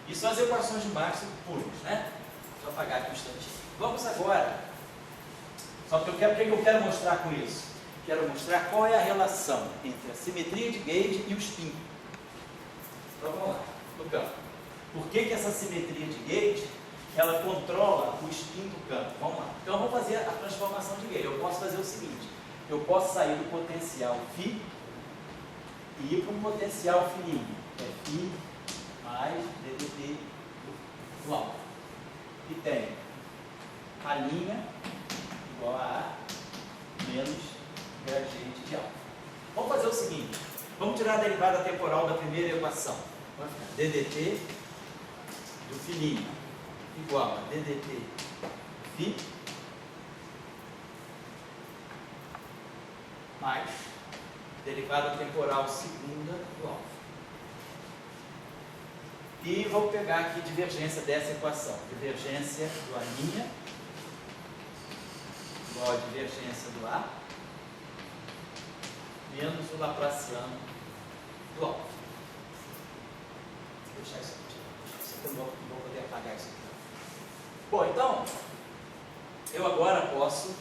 E são as equações de Maxwell puras, né? Deixa eu apagar aqui um instantinho. Vamos agora, só que o que eu quero mostrar com isso? Quero mostrar qual é a relação entre a simetria de gauge e o spin. Então vamos lá, no campo. Por que essa simetria de gauge ela controla o spin do campo? Vamos lá. Então vamos fazer a transformação de gauge. Eu posso fazer o seguinte: eu posso sair do potencial φ e ir para um potencial fininho. É φ mais ddt do alfa. E tem a linha igual a A menos gradiente de alfa. Vamos fazer o seguinte: vamos tirar a derivada temporal da primeira equação. Vai ficar ddt do fininho igual a ddt φ mais derivada temporal segunda do alfa. E vou pegar aqui divergência dessa equação. Divergência do A' igual a divergência do A menos o laplaciano do alfa. Vou deixar isso aqui. Isso aqui eu não vou poder apagar isso aqui. Bom, então, eu agora posso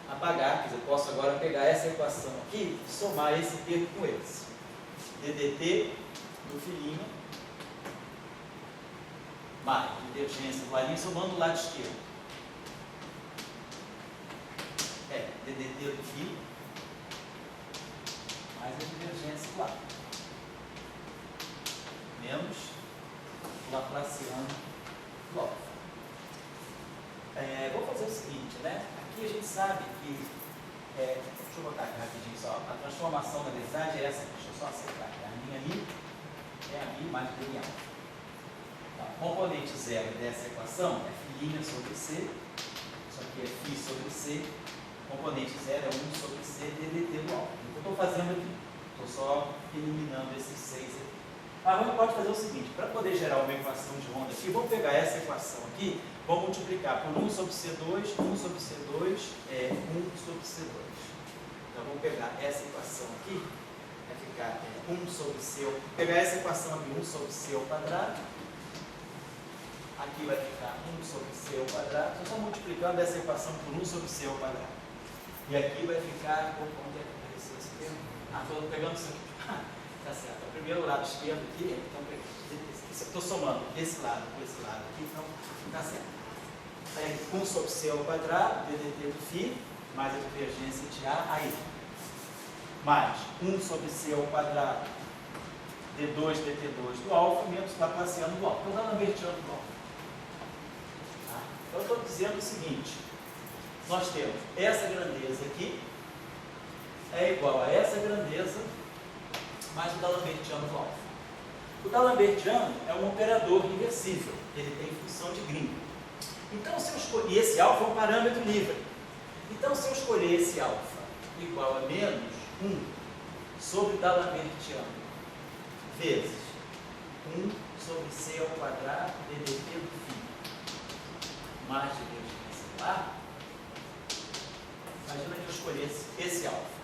apagar, quer dizer, eu posso agora pegar essa equação aqui e somar esse termo com esse. ddt do filhinho mais divergência do alinho somando o lado esquerdo. ddt do φ mais a divergência do lado. Menos o laplaciano do alfa. Vou fazer o seguinte, né? Aqui a gente sabe que, deixa eu botar aqui rapidinho só, a transformação na verdade é essa, deixa eu só acertar aqui, a minha I é a I mais B alfa. Então, componente zero dessa equação é filhinha sobre C, isso aqui é φ sobre C, componente zero é 1 sobre C ddt do alfa. O que eu estou fazendo aqui? Estou só eliminando esses 6 aqui. Mas a gente pode fazer o seguinte, para poder gerar uma equação de onda aqui, vamos pegar essa equação aqui, vamos multiplicar por 1 sobre C2, 1 sobre C2 é 1 sobre C2. Então, vamos pegar essa equação aqui, vai ficar 1 sobre C, pegar essa equação aqui, 1 sobre C ao quadrado, aqui vai ficar 1 sobre C ao quadrado, estou só multiplicando essa equação por 1 sobre C ao quadrado. E aqui vai ficar, onde é que apareceu esse termo? Estou pegando isso aqui. Tá certo. O primeiro lado esquerdo aqui, então, estou somando esse lado com esse lado aqui, então, tá certo. Aí, 1 sobre C ao quadrado, ddt do φ, mais a divergência de A, aí. Mais 1 sobre C ao quadrado, d2 dt2 do alfa, menos laplaciano do alfa. Estou dando lambertiano do alfa. Tá? Então, eu estou dizendo o seguinte, nós temos essa grandeza aqui, é igual a essa grandeza, mais o D'Alembertiano do alfa. O D'Alembertiano é um operador reversível, ele tem função de Green. Então, se eu escolher, e esse alfa é um parâmetro livre. Então, se eu escolher esse alfa igual a menos 1 sobre D'Alembertiano vezes 1 sobre C ao quadrado ddt do φ mais divergência do A, imagina que eu escolhesse esse alfa.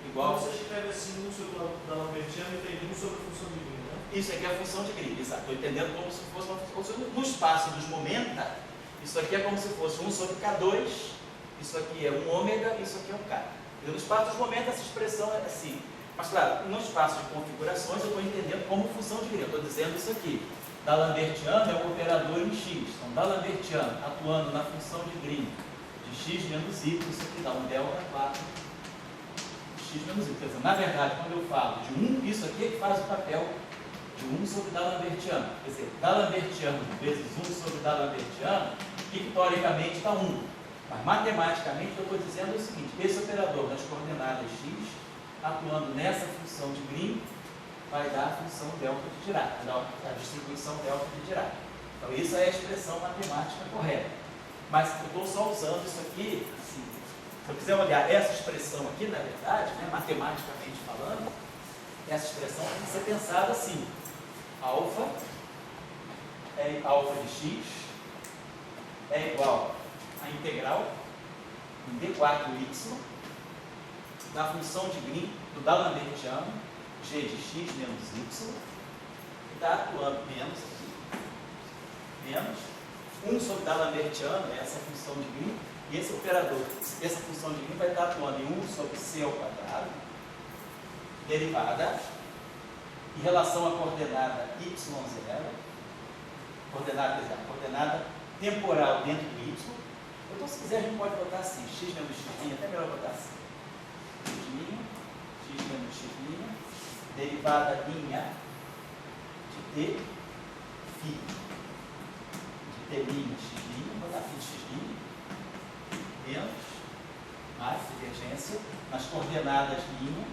Igual você escreve assim 1 sobre o D'Alembertiano e tem 1 sobre a função de Green, né? Isso aqui é a função de Green, exato. Estou entendendo como se fosse uma função. No espaço dos momenta, isso aqui é como se fosse 1 sobre K2, isso aqui é um ômega, isso aqui é um K. E no espaço dos momenta, essa expressão é assim. Mas, claro, no espaço de configurações, eu estou entendendo como função de Green. Eu estou dizendo isso aqui. D'Alembertiano é um operador em X. Então, D'Alembertiano atuando na função de Green de X menos Y, isso aqui dá um delta 4. X menos Y. Quer dizer, na verdade, quando eu falo de 1, isso aqui é que faz o papel de 1 sobre D'Alembertiano. Quer dizer, D'Alembertiano vezes 1 sobre D'Alembertiano, que teoricamente dá 1. Mas matematicamente, o que eu estou dizendo é o seguinte, esse operador das coordenadas x, atuando nessa função de Green, vai dar a função delta de Dirac, a distribuição delta de Dirac. Então, isso é a expressão matemática correta. Mas eu estou só usando isso aqui, assim, se eu quiser olhar essa expressão aqui, na verdade, né, matematicamente falando, essa expressão tem que ser pensada assim. Alfa de x é igual a integral em d4y da função de Green do D'Alembertiano, g de x menos y, que está atuando menos aqui, menos 1 sobre D'Alembertiano, é essa função de Green, e esse operador, essa função de Green vai estar atuando em 1 sobre c ao quadrado, derivada, em relação à coordenada y0, coordenada temporal dentro do y. Então, se quiser, a gente pode botar assim, x menos x', até melhor botar assim, x menos x', derivada linha de t, φ, de t' x', vou botar aqui x', menos, mais divergência, nas coordenadas linha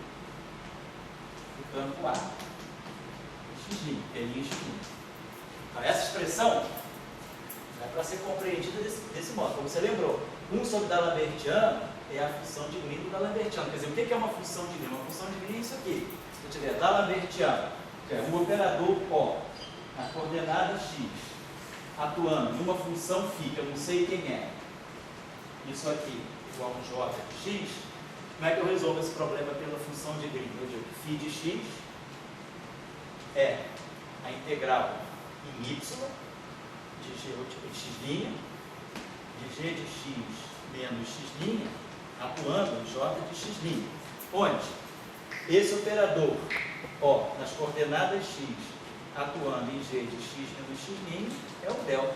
do campo A, x', t' x'. Então, essa expressão é para ser compreendida desse modo. Como você lembrou, 1 sobre D'Alembertiano é a função de Green do D'Alembertiano. Quer dizer, o que é uma função de Green? Uma função de Green é isso aqui. Se eu tiver D'Alembertiano, que é um operador O, na coordenada x, atuando em uma função φ, que eu não sei quem é. Isso aqui, igual a um j de x, como é que eu resolvo esse problema pela função de Green? Eu digo que φ de x é a integral em y de g de x', de g de x menos x', atuando em j de x', onde esse operador, ó, nas coordenadas x, atuando em g de x menos x' é o delta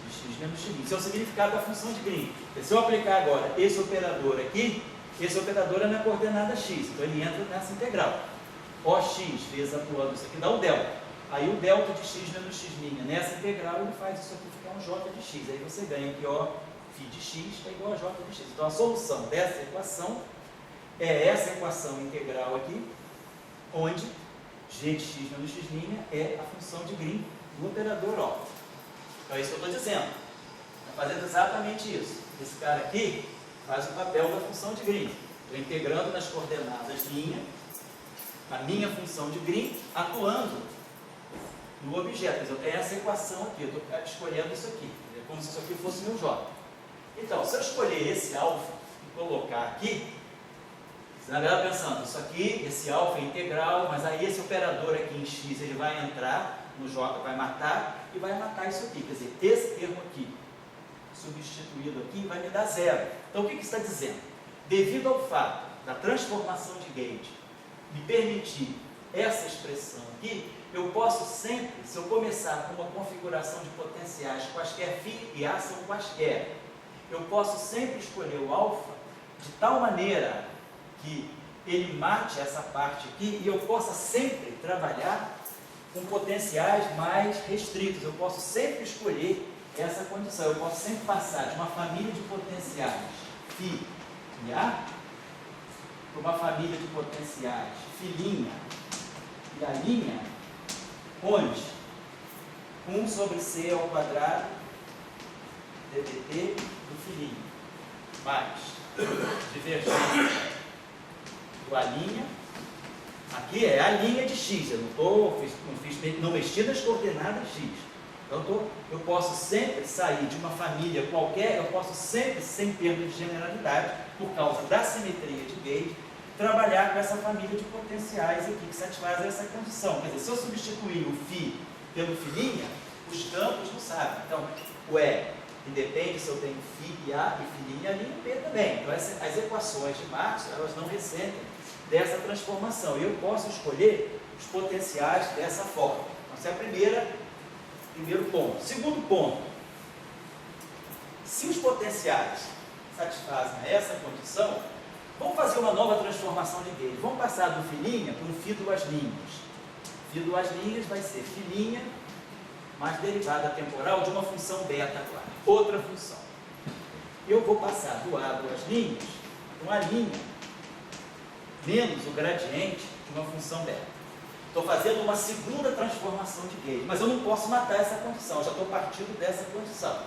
de x menos x'. Isso é o significado da função de Green. Se eu aplicar agora esse operador aqui, esse operador é na coordenada x, então ele entra nessa integral. OX vezes atuando isso aqui dá o delta. Aí o delta de x menos x' nessa integral ele faz isso aqui ficar um j de x. Aí você ganha que ó, φ de x é igual a j de x. Então a solução dessa equação é essa equação integral aqui, onde g de x menos x' é a função de Green do operador ó. Então é isso que eu estou dizendo. Está fazendo exatamente isso. Esse cara aqui faz o papel da função de Green. Estou integrando nas coordenadas a minha função de Green atuando no objeto. Quer dizer, eu tenho essa equação aqui, eu estou escolhendo isso aqui. É como se isso aqui fosse meu J. Então, se eu escolher esse alfa e colocar aqui, você na verdade pensando, isso aqui, esse alfa é integral, mas aí esse operador aqui em x, ele vai entrar no J, vai matar, e vai matar isso aqui. Quer dizer, esse termo aqui, substituído aqui, vai me dar zero. Então, o que está dizendo? Devido ao fato da transformação de Gauge me permitir essa expressão aqui, eu posso sempre, se eu começar com uma configuração de potenciais quaisquer φ e A são quaisquer, eu posso sempre escolher o alfa de tal maneira que ele mate essa parte aqui e eu possa sempre trabalhar com potenciais mais restritos. Eu posso sempre escolher essa condição. Eu posso sempre passar de uma família de potenciais φ e A para uma família de potenciais φ' e A', onde 1 sobre c ao quadrado ddt do φ' mais divergência do A', aqui é a linha de x, eu não mexi nas coordenadas x. Então eu posso sempre sair de uma família qualquer, eu posso sempre, sem perda de generalidade, por causa da simetria de Gauge, trabalhar com essa família de potenciais aqui que satisfazem essa condição. Quer dizer, se eu substituir o φ pelo φ', os campos não sabem. Então, o E independe se eu tenho φ e A e φ' ali e B também. Então, as equações de Marx, elas não ressentem dessa transformação. E eu posso escolher os potenciais dessa forma. Então, esse é o primeiro ponto. Segundo ponto, se os potenciais satisfazem essa condição, vamos fazer uma nova transformação de Gauge. Vamos passar do φ' para um φ duas linhas. Φ duas linhas vai ser φ' mais derivada temporal de uma função beta agora. Outra função. Eu vou passar do A duas linhas para uma linha menos o gradiente de uma função beta. Estou fazendo uma segunda transformação de Gauge, mas eu não posso matar essa condição, eu já estou partindo dessa condição.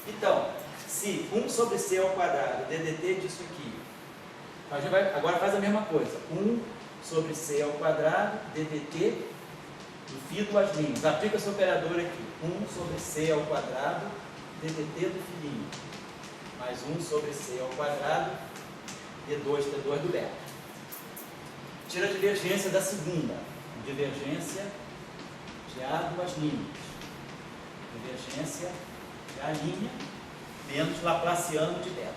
Então, se 1 sobre c ao quadrado ddt disso aqui, a gente vai, agora faz a mesma coisa, 1 sobre c ao quadrado ddt do φ duas linhas. Aplica esse operador aqui, 1 sobre c ao quadrado ddt do φ', mais 1 sobre c ao quadrado d2 do beta. Tira a divergência da segunda, divergência de A duas linhas, divergência de A' menos laplaciano de beta.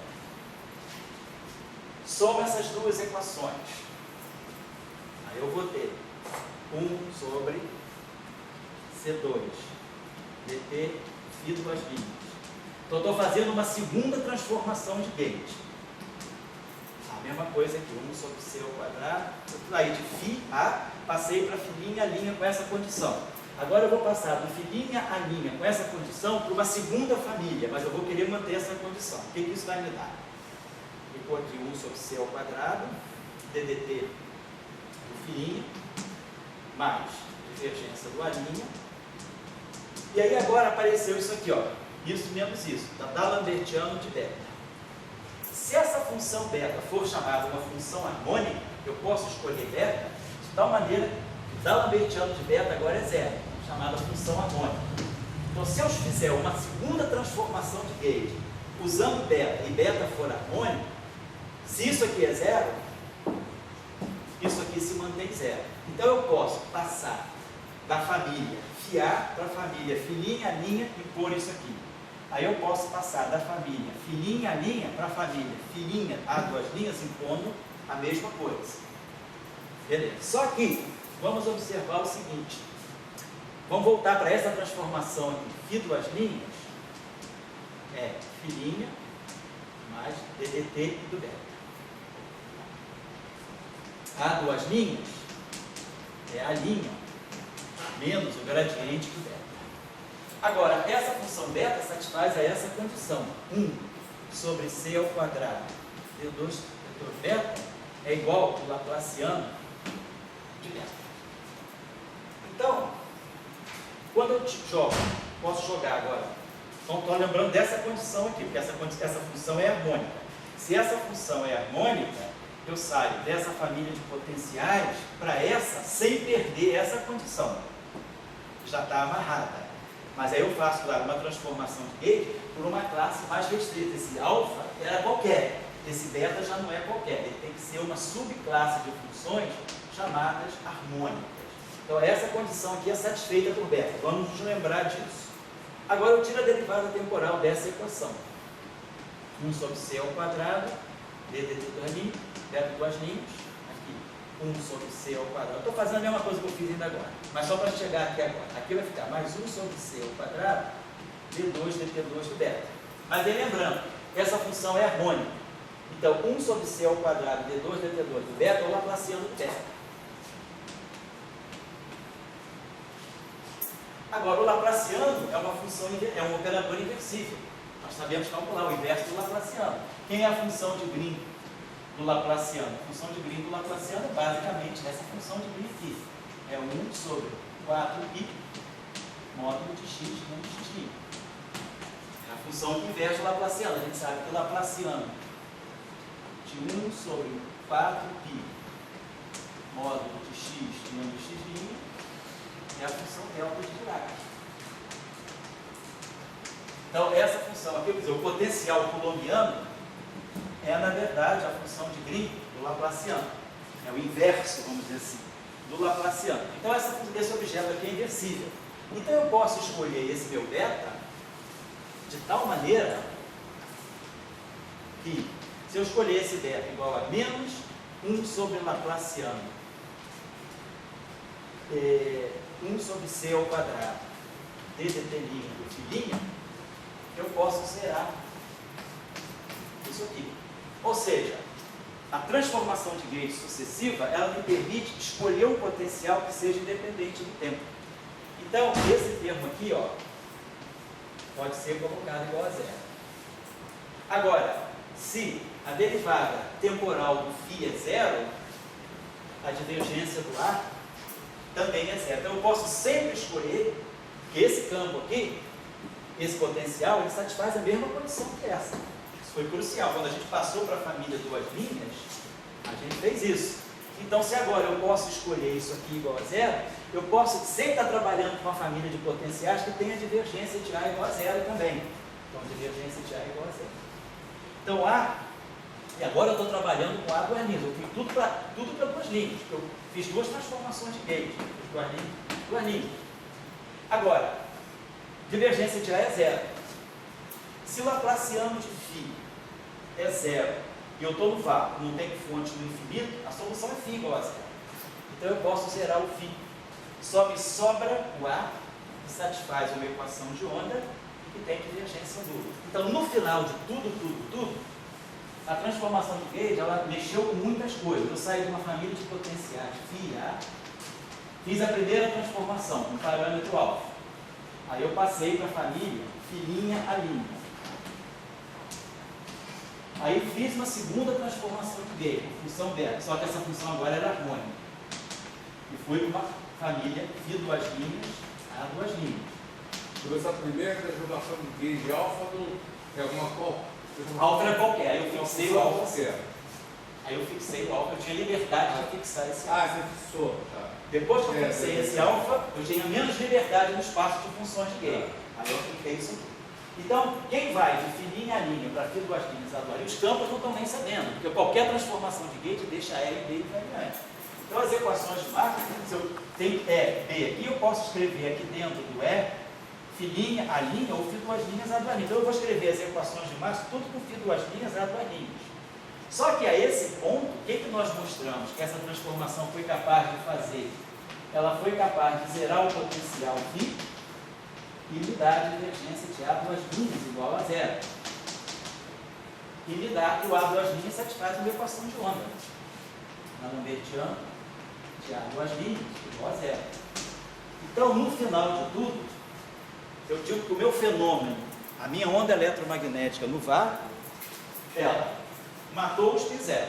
Soma essas duas equações. Aí eu vou ter 1 sobre C2 dt φ duas linhas. Então eu estou fazendo uma segunda transformação de Gauge. A mesma coisa aqui, 1 sobre c ao quadrado, aí de φ a, passei para φ' A' com essa condição. Agora eu vou passar do φ' A' com essa condição para uma segunda família, mas eu vou querer manter essa condição. O que isso vai me dar? Ficou aqui 1 sobre c ao quadrado, ddt do φ', mais divergência do A'. E aí agora apareceu isso aqui, ó, isso menos isso, da D'Alembertiano de beta. Se essa função beta for chamada uma função harmônica, eu posso escolher beta de tal maneira que o D'Alembertiano de beta agora é zero, chamada função harmônica. Então, se eu fizer uma segunda transformação de Gauge usando beta e beta for harmônico, se isso aqui é zero, isso aqui se mantém zero. Então eu posso passar da família FIA para a família filinha, linha e pôr isso aqui. Aí eu posso passar da família filinha, linha para a família filinha, A duas linhas, impondo a mesma coisa. Beleza. Só que, vamos observar o seguinte. Vamos voltar para essa transformação aqui. Φ duas linhas é filinha mais DDT do beta. A duas linhas é a linha menos o gradiente do beta. Agora, essa função beta satisfaz a essa condição. 1 sobre C ao quadrado D2 vetor beta é igual ao laplaciano de beta. Então, quando eu jogo, posso jogar agora. Então, estou lembrando dessa condição aqui, porque essa função é harmônica. Se essa função é harmônica, eu saio dessa família de potenciais para essa sem perder essa condição. Já está amarrada. Mas aí eu faço, claro, uma transformação de gauge por uma classe mais restrita. Esse alfa era qualquer, esse beta já não é qualquer. Ele tem que ser uma subclasse de funções chamadas harmônicas. Então essa condição aqui é satisfeita por beta. Vamos nos lembrar disso. Agora eu tiro a derivada temporal dessa equação. 1 sobre C ao quadrado, DDT duas linhas, beta duas linhas, aqui 1 sobre C ao quadrado. Estou fazendo a mesma coisa que eu fiz ainda agora, mas só para chegar aqui agora. Aqui vai ficar mais 1 sobre C ao quadrado, D2, DT2 do beta. Mas aí lembrando, essa função é harmônica. Então 1 sobre C ao quadrado, D2, DT2 do beta é o laplaciano do beta. Agora, o laplaciano é uma função, é um operador inversível. Nós sabemos calcular o inverso do laplaciano. Quem é a função de Green do laplaciano? A função de Green do laplaciano é basicamente essa função de Green aqui. É 1 sobre 4π módulo de x menos x'. É a função que inverte o laplaciano. A gente sabe que o laplaciano de 1 sobre 4π módulo de x menos x' é a função delta de Dirac. Então, essa função aqui, quer dizer, o potencial coulombiano é, na verdade, a função de Green do laplaciano. É o inverso, vamos dizer assim, do laplaciano. Então, esse objeto aqui é inversível. Então, eu posso escolher esse meu beta de tal maneira que, se eu escolher esse beta igual a menos 1 sobre laplaciano 1 sobre C ao quadrado, DDT' do filinha, eu posso zerar isso aqui. Ou seja, a transformação de gauge sucessiva, ela me permite escolher um potencial que seja independente do tempo. Então, esse termo aqui, ó, pode ser colocado igual a zero. Agora, se a derivada temporal do φ é zero, a divergência do ar também é zero. Então eu posso sempre escolher que esse campo aqui, esse potencial, ele satisfaz a mesma condição que essa. Isso foi crucial. Quando a gente passou para a família duas linhas, a gente fez isso. Então, se agora eu posso escolher isso aqui igual a zero, eu posso sempre estar trabalhando com uma família de potenciais que tenha divergência de A igual a zero também. Então, divergência de A igual a zero. Então, A, e agora eu estou trabalhando com A duas linhas. Eu fiz tudo para duas linhas. Eu fiz duas transformações de gauge. Duas linhas. Agora, divergência de A é zero. Se o laplaciano de φ é zero e eu estou no vácuo, não tem fonte no infinito, a solução é φ igual a zero. Então eu posso zerar o φ. Só me sobra o A, que satisfaz uma equação de onda e que tem divergência dupla. Então, no final de tudo, a transformação de gauge, ela mexeu com muitas coisas. Eu saí de uma família de potenciais φ A, fiz a primeira transformação com parâmetro alfa. Aí eu passei para a família filinha a linha. Aí fiz uma segunda transformação de gauge, função beta, só que essa função agora era harmônica. E fui para uma família φ duas linhas a duas linhas. Por essa primeira transformação de gauge alfa é alguma coisa? Alfa era qualquer, aí eu fixei o alfa. Qualquer. Aí eu fixei o alfa, eu tinha liberdade de fixar esse alfa. Ah, você fixou, tá. Depois que eu fixei esse alfa, eu tinha menos liberdade no espaço de funções de gauge. Aí eu fiquei isso aqui. Então, quem vai de filinha a linha para fio duas linhas a duas linhas, os campos não estão nem sabendo, porque qualquer transformação de gate deixa E e B invariante. Então, as equações de Markov, se eu tenho E, B aqui, eu posso escrever aqui dentro do E, filinha a linha ou fio duas linhas a duas linhas. Então, eu vou escrever as equações de Markov tudo com fio duas linhas a duas linhas. Só que a esse ponto, o que nós mostramos que essa transformação foi capaz de fazer? Ela foi capaz de zerar o potencial φ e me dar a divergência de A duas linhas igual a zero. E me dá que o A duas linhas satisfaz uma equação de onda. Na Lambertiana, de A duas linhas igual a zero. Então, no final de tudo, eu digo que o meu fenômeno, a minha onda eletromagnética no VAR, ela matou o spin zero.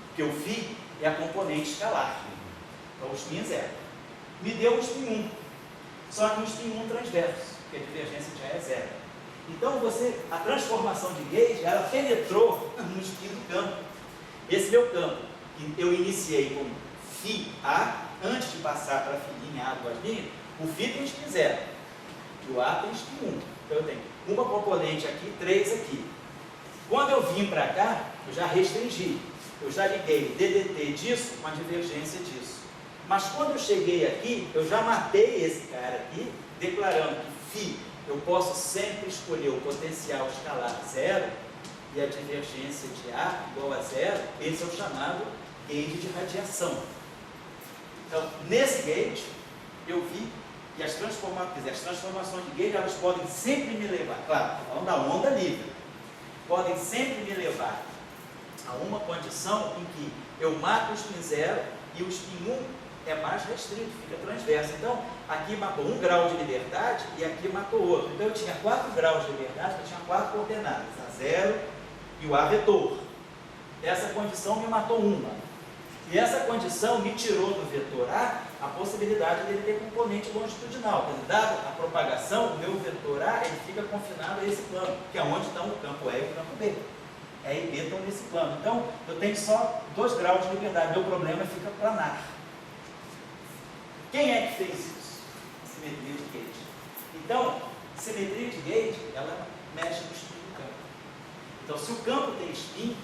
Porque o φ é a componente escalar. Então, o spin zero. Me deu o spin 1. Só que um spin 1 transverso, porque a divergência de A é zero. Então, a transformação de gauge, ela penetrou no spin do campo. Esse meu campo, que eu iniciei com φ A, antes de passar para a filinha A duas linhas, o φ tem spin zero. E o A tem spin 1. Então, eu tenho uma componente aqui, 3 aqui. Quando eu vim para cá, eu já restringi. Eu já liguei DDT disso com a divergência disso. Mas quando eu cheguei aqui, eu já matei esse cara aqui, declarando que φ eu posso sempre escolher o potencial escalar zero e a divergência de A igual a zero. Esse é o chamado gauge de radiação. Então, nesse gauge, eu vi que as transformações de gauge, elas podem sempre me levar, claro, falando da onda livre, podem sempre me levar a uma condição em que eu mato o spin zero e o spin 1 é mais restrito, fica transverso. Então, aqui matou 1 grau de liberdade e aqui matou outro. Então, eu tinha 4 graus de liberdade, eu tinha 4 coordenadas, a zero e o A vetor. Essa condição me matou uma. E essa condição me tirou do vetor A possibilidade dele ter componente longitudinal. Quer dizer, dada a propagação, o meu vetor A ele fica confinado a esse plano, que é onde estão o campo E e o campo B. E e B estão nesse plano. Então, eu tenho só 2 graus de liberdade. Meu problema fica planar. Quem é que fez isso? Simetria de gauge. Então, simetria de gauge, ela mexe no spin do campo. Então, se o campo tem spin,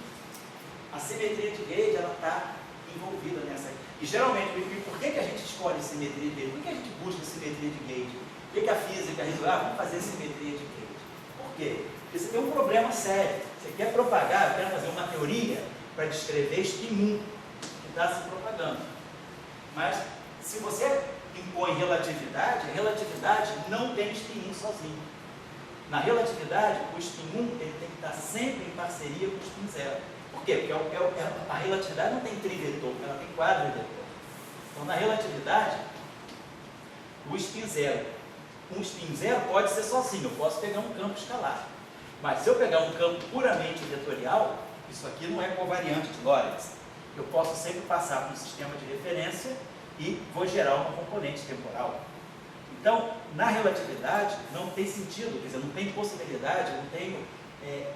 a simetria de gauge, ela está envolvida nessa. E geralmente, por que a gente escolhe simetria de gauge? Por que a gente busca simetria de gauge? Por que a física resolveu, vamos fazer simetria de gauge? Por quê? Porque você tem um problema sério. Você quer propagar, quer fazer uma teoria para descrever spin 1 que está se propagando. Mas, se você impõe relatividade, a relatividade não tem spin 1 sozinho. Na relatividade, o spin 1 ele tem que estar sempre em parceria com o spin 0. Por quê? Porque a relatividade não tem trivetor, ela tem quadrivetor. Então, na relatividade, o spin 0, um spin 0 pode ser sozinho, eu posso pegar um campo escalar. Mas se eu pegar um campo puramente vetorial, isso aqui não é covariante de Lorentz. Eu posso sempre passar para um sistema de referência e vou gerar uma componente temporal. Então, na relatividade, não tem sentido, quer dizer, não tem possibilidade, não tenho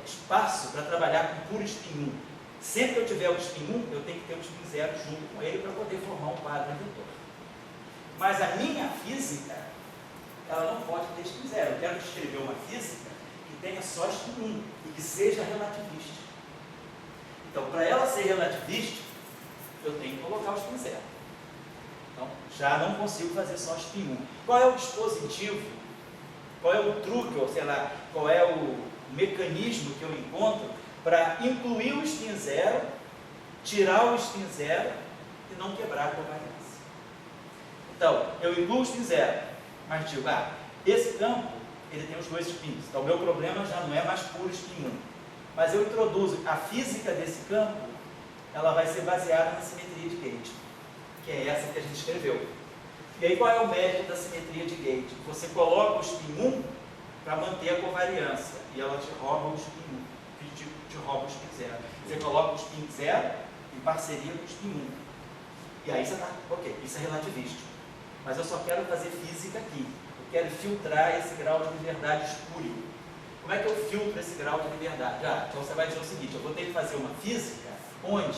espaço para trabalhar com puro spin 1. Sempre que eu tiver o spin 1, eu tenho que ter o spin 0 junto com ele para poder formar um quadro vetor. Mas a minha física, ela não pode ter spin 0. Eu quero escrever uma física que tenha só spin 1 e que seja relativista. Então, para ela ser relativista, eu tenho que colocar o spin 0. Então, já não consigo fazer só spin 1. Qual é o dispositivo, qual é o truque, ou sei lá, qual é o mecanismo que eu encontro para incluir o spin 0, tirar o spin 0 e não quebrar a covariância? Então, eu incluo o spin 0, mas digo, esse campo, ele tem os 2 spins. Então, o meu problema já não é mais puro spin 1. Mas eu introduzo a física desse campo, ela vai ser baseada na simetria de gauge, que é essa que a gente escreveu. E aí, qual é o método da simetria de gauge? Você coloca o spin 1 para manter a covariância, e ela te rouba o spin 1, te rouba o spin 0. Você coloca o spin 0 em parceria com o spin 1. E aí você está, ok, isso é relativístico. Mas eu só quero fazer física aqui. Eu quero filtrar esse grau de liberdade espúrio. Como é que eu filtro esse grau de liberdade? Então você vai dizer o seguinte, eu vou ter que fazer uma física onde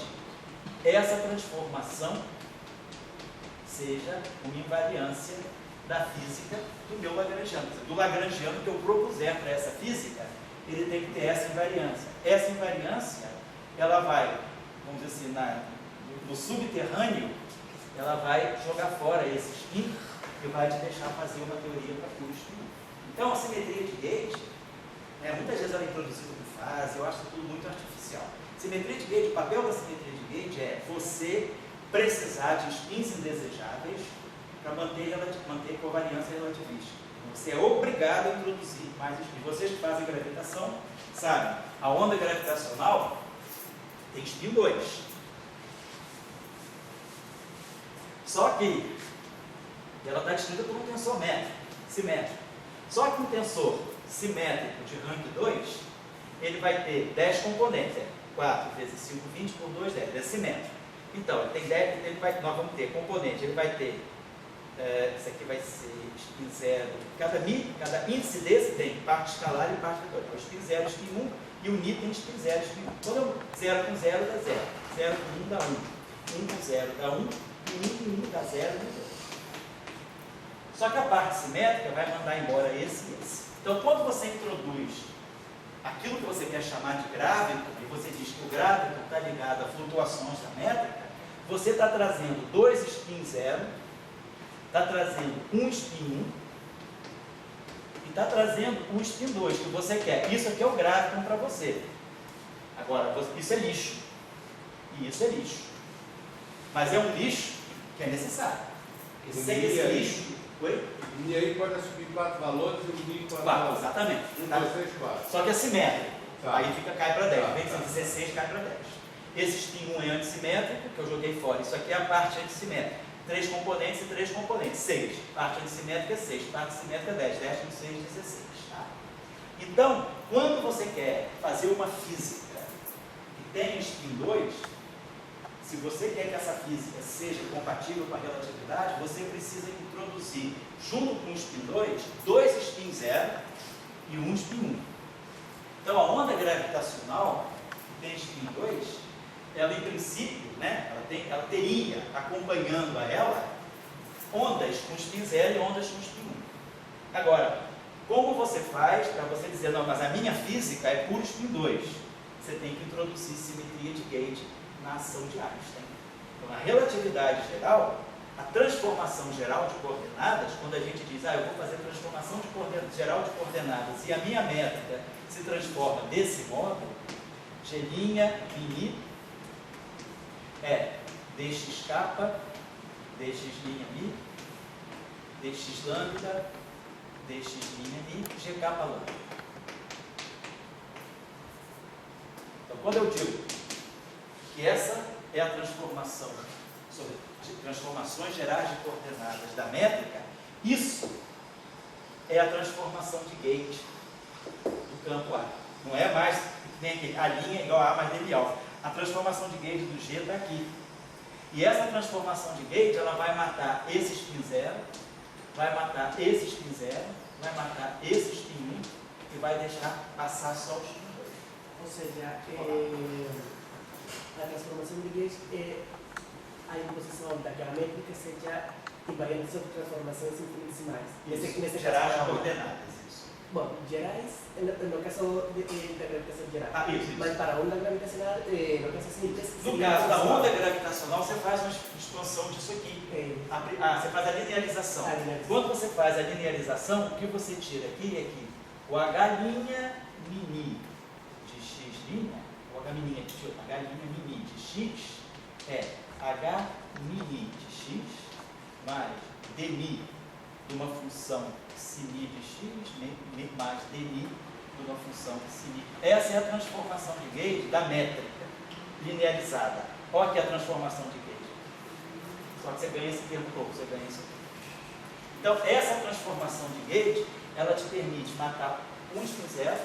essa transformação seja uma invariância da física do meu lagrangiano. Quer dizer, do lagrangiano que eu propuser para essa física, ele tem que ter essa invariância. Essa invariância, ela vai, vamos dizer assim, no subterrâneo, ela vai jogar fora esse spin e vai te deixar fazer uma teoria para puro spin. Então, a simetria de gauge, muitas vezes ela é introduzida por fase, eu acho tudo muito artificial. Simetria de gauge, o papel da simetria de gauge é você precisar de spins indesejáveis para manter covariância relativista. Você é obrigado a introduzir mais spins. Vocês que fazem gravitação sabem, a onda gravitacional tem spin 2. Só que ela está descrita por um tensor simétrico. Só que um tensor simétrico de rank 2, ele vai ter 10 componentes. 4 vezes 5, 20 por 2, 10. É simétrico. Então, ele tem 10, nós vamos ter componente, ele vai ter, isso aqui vai ser spin 0. Cada índice desse tem parte escalar e parte vetorial. Então, spin 0, spin 1, e o Ni tem spin 0, spin 1. Quando eu 0 com 0 dá 0. 0 com 1 dá 1. 1 com 0 dá 1. E 1 com 1 dá 0 e 2. Só que a parte simétrica vai mandar embora esse e esse. Então, quando você introduz aquilo que você quer chamar de gráviton, e você diz que o gráviton está ligado a flutuações da métrica, você está trazendo 2 spin 0, está trazendo um spin 1, e está trazendo um spin 2 que você quer. Isso aqui é o gráviton para você. Agora, isso é lixo. E isso é lixo. Mas é um lixo que é necessário. Porque sem esse lixo... Oi? E aí pode assumir 4 valores e o Ni 4 valores. Exatamente. 1, 2, 3, 4. Só que é simétrico. Tá. Aí cai para 10. Tá, Vem de 16, cai para 10. Esse spin 1 é antissimétrico, que eu joguei fora. Isso aqui é a parte antissimétrica. 3 componentes e 3 componentes. 6. Parte antissimétrica é 6. Parte simétrica é 10. 10 com 6, 16. Tá? Então, quando você quer fazer uma física que tem spin 2, se você quer que essa física seja compatível com a relatividade, você precisa introduzir, junto com o spin 2, 2 spin 0 e 1 spin 1. Então, a onda gravitacional que tem spin 2, ela em princípio, ela teria, acompanhando a ela, ondas com spin 0 e ondas com spin 1. Agora, como você faz para você dizer, não, mas a minha física é puro spin 2? Você tem que introduzir simetria de gauge na ação de Einstein. Então, na relatividade geral, a transformação geral de coordenadas, quando a gente diz, eu vou fazer transformação geral de coordenadas e a minha métrica se transforma desse modo, G', μ, é dx kappa, dx' mi, dx lambda, dx' mi, g kappa lambda. Então, quando eu digo que essa é a transformação sobre transformações gerais de coordenadas da métrica, isso é a transformação de gauge do campo A. Não é mais nem aqui, a linha igual a mais dB alfa. A transformação de gauge do G está aqui. E essa transformação de gauge, ela vai matar esse spin 0, vai matar esse spin 0, vai matar esse spin 1 e vai deixar passar só o spin 2. Ou seja, a transformação de gauge a imposição daquela métrica seja invariante sobre transformações infinitesimais. Nesse gerais de coordenadas. Bom, gerais, no caso da gravitação geral. Isso. Mas para a onda gravitacional, no caso simples. No caso da onda gravitacional, você faz uma expansão disso aqui. Você faz a linearização. Quando você faz a linearização, o que você tira aqui é que o H' mini de x', o H' mini de x é H' mini de x mais dmi de uma função sinη de x mais dmi de uma função sinη. Essa é a transformação de gauge da métrica linearizada. Olha aqui a transformação de gauge. Só que você ganha esse termo todo, você ganha isso aqui. Então, essa transformação de gauge, ela te permite matar um spin 0,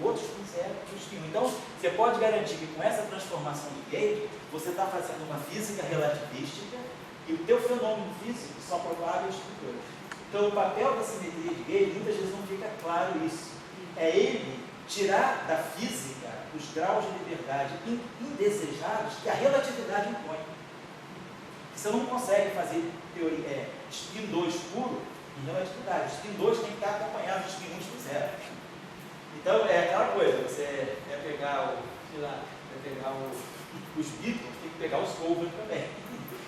o outro spin 0 e o spin 1. Então, você pode garantir que com essa transformação de gauge, você está fazendo uma física relativística e o teu fenômeno físico só propaga o spin 2. Então, o papel da simetria de gauge, muitas vezes não fica claro isso. É ele tirar da física os graus de liberdade indesejados que a relatividade impõe. Você não consegue fazer teoria, spin 2 puro em relatividade. O spin 2 tem que estar acompanhado do spin 1 e spin 0. Então, é aquela coisa, você quer pegar os Beatles, tem que pegar os covers também.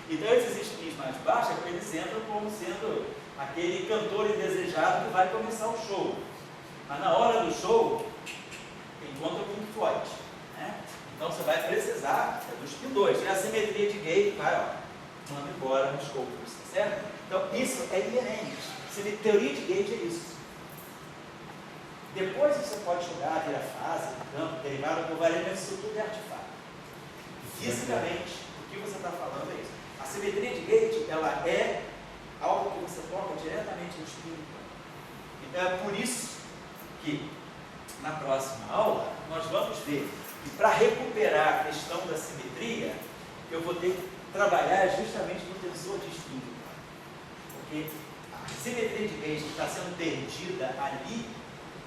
Então, esses spins mais baixos, eles entram como sendo aquele cantor indesejado que vai começar o show. Mas na hora do show, encontra com o Pink Floyd, né? Então, você vai precisar do spin 2. E a simetria de gate vai, ó, manda embora nos covers, certo? Então, isso é inerente. Teoria de gate é isso. Depois você pode jogar, ter a fase, campo, derivada, covariante, isso tudo é artefato. Fisicamente, o que você está falando é isso. A simetria de gate, ela é algo que você toca diretamente no espírito. Então é por isso que na próxima aula nós vamos ver que para recuperar a questão da simetria, eu vou ter que trabalhar justamente no tensor de espírito. Porque a simetria de gate que está sendo perdida ali,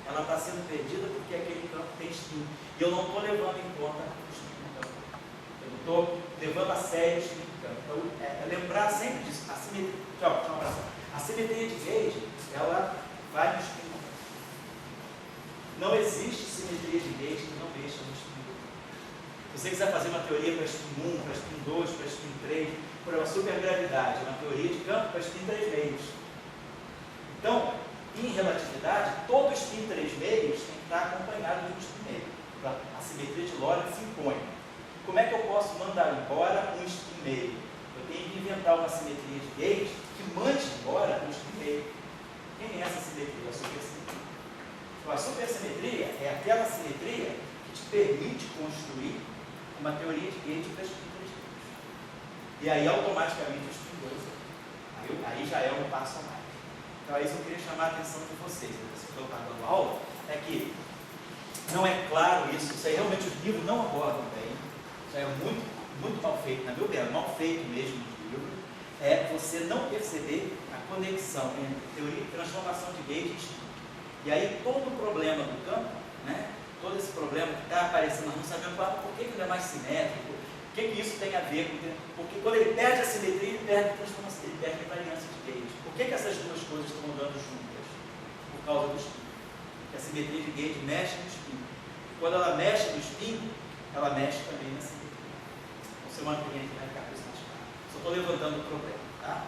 ela está sendo perdida porque aquele campo tem spin. E eu não estou levando em conta o spin no campo. Eu não estou levando a sério o spin no campo. Então, lembrar sempre disso. A simetria de gauge, ela vai no spin no campo. Não existe simetria de gauge que não mexa no spin no campo. Se você quiser fazer uma teoria para spin 1, para spin 2, para spin 3, por uma supergravidade, uma teoria de campo para spin 3 meios. Então, em relatividade, todo spin 3 meios tem que estar acompanhado de um spin meio. A simetria de Lorentz se impõe. Como é que eu posso mandar embora um spin meio? Eu tenho que inventar uma simetria de gauge que mande embora um spin meio. Quem é essa simetria? A supersimetria. Então, a supersimetria é aquela simetria que te permite construir uma teoria de gauge para spin 3 meios. E aí, automaticamente, o spin 2. Aí já é um passo a mais. Então, é isso que eu queria chamar a atenção de vocês, se eu estou dando aula, é que não é claro isso aí realmente os livros não abordam bem, isso aí é muito mal feito, na minha opinião, mal feito mesmo no livro, é você não perceber a conexão entre teoria e transformação de gauge e spin. E aí todo o problema do campo, né, todo esse problema que está aparecendo, nós não sabemos por que ele é mais simétrico, o que isso tem a ver com... Porque quando ele perde a simetria, ele perde a transformação, ele perde a invariância de gauge. Por que essas duas coisas estão andando juntas? Por causa do spin. Porque a simetria de gauge mexe no spin. Quando ela mexe no spin, ela mexe também na simetria. Então, semana que vem a gente vai ficar com isso mais claro. Só estou levantando o problema, tá?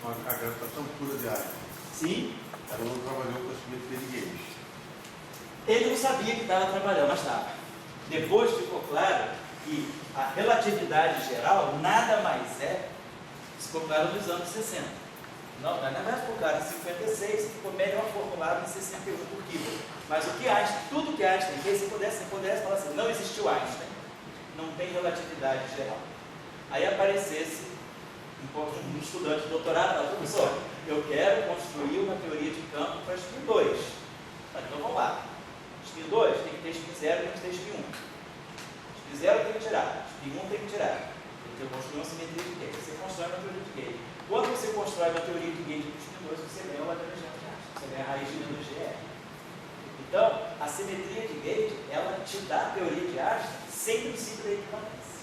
A gravitação pura de área. Sim. Ela não trabalhou com a simetria de gauge. Ele não sabia que estava trabalhando, mas estava. Depois ficou claro que a relatividade geral nada mais é. Ficou claro nos anos 60. Não, na verdade ficou claro em 56, ficou melhor formulado em 61 por Kibble. Mas o que Einstein, tudo que Einstein fez, se pudesse falar assim, não existiu Einstein, não tem relatividade geral. Aí aparecesse um estudante de doutorado, fala, professor, eu quero construir uma teoria de campo para spin 2. Então vamos lá. Spin 2 tem que ter spin 0 e tem que ter spin 1. Spin 0 tem que tirar, spin 1 tem que tirar. Você construir uma simetria de gauge. Você constrói uma teoria de gauge. Quando você constrói uma teoria de gauge com spin 2, você ganha o Lagrangiano de Einstein. Você ganha a raiz de menos GR. Então, a simetria de gauge, ela te dá a teoria de Einstein sem princípio da equivalência.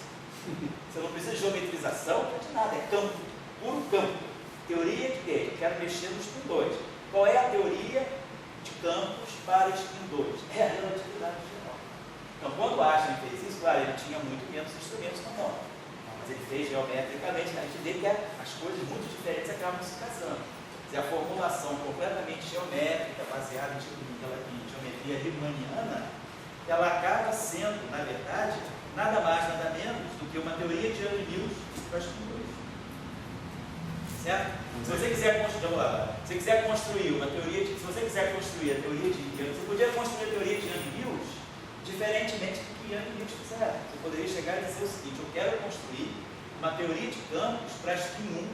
Você não precisa de geometrização, não de nada. É campo, puro campo. Teoria de gauge. Eu quero mexer no spin 2. Qual é a teoria de campos para spin 2? É a relatividade geral. Então, quando Einstein fez isso, claro, ele tinha muito menos instrumentos na mão. Mas ele fez geometricamente, a gente vê que as coisas muito diferentes acabam se casando. Se a formulação completamente geométrica, baseada em geometria riemanniana, ela acaba sendo, na verdade, nada mais, nada menos do que uma teoria de Yang-Mills para as figuras. Certo? Se você quiser construir uma teoria se você quiser construir a teoria de Yang, você podia construir a teoria de Yang-Mills diferentemente do que Yang-Mills fizeram. Você poderia chegar e dizer o seguinte: eu quero construir uma teoria de campos para spin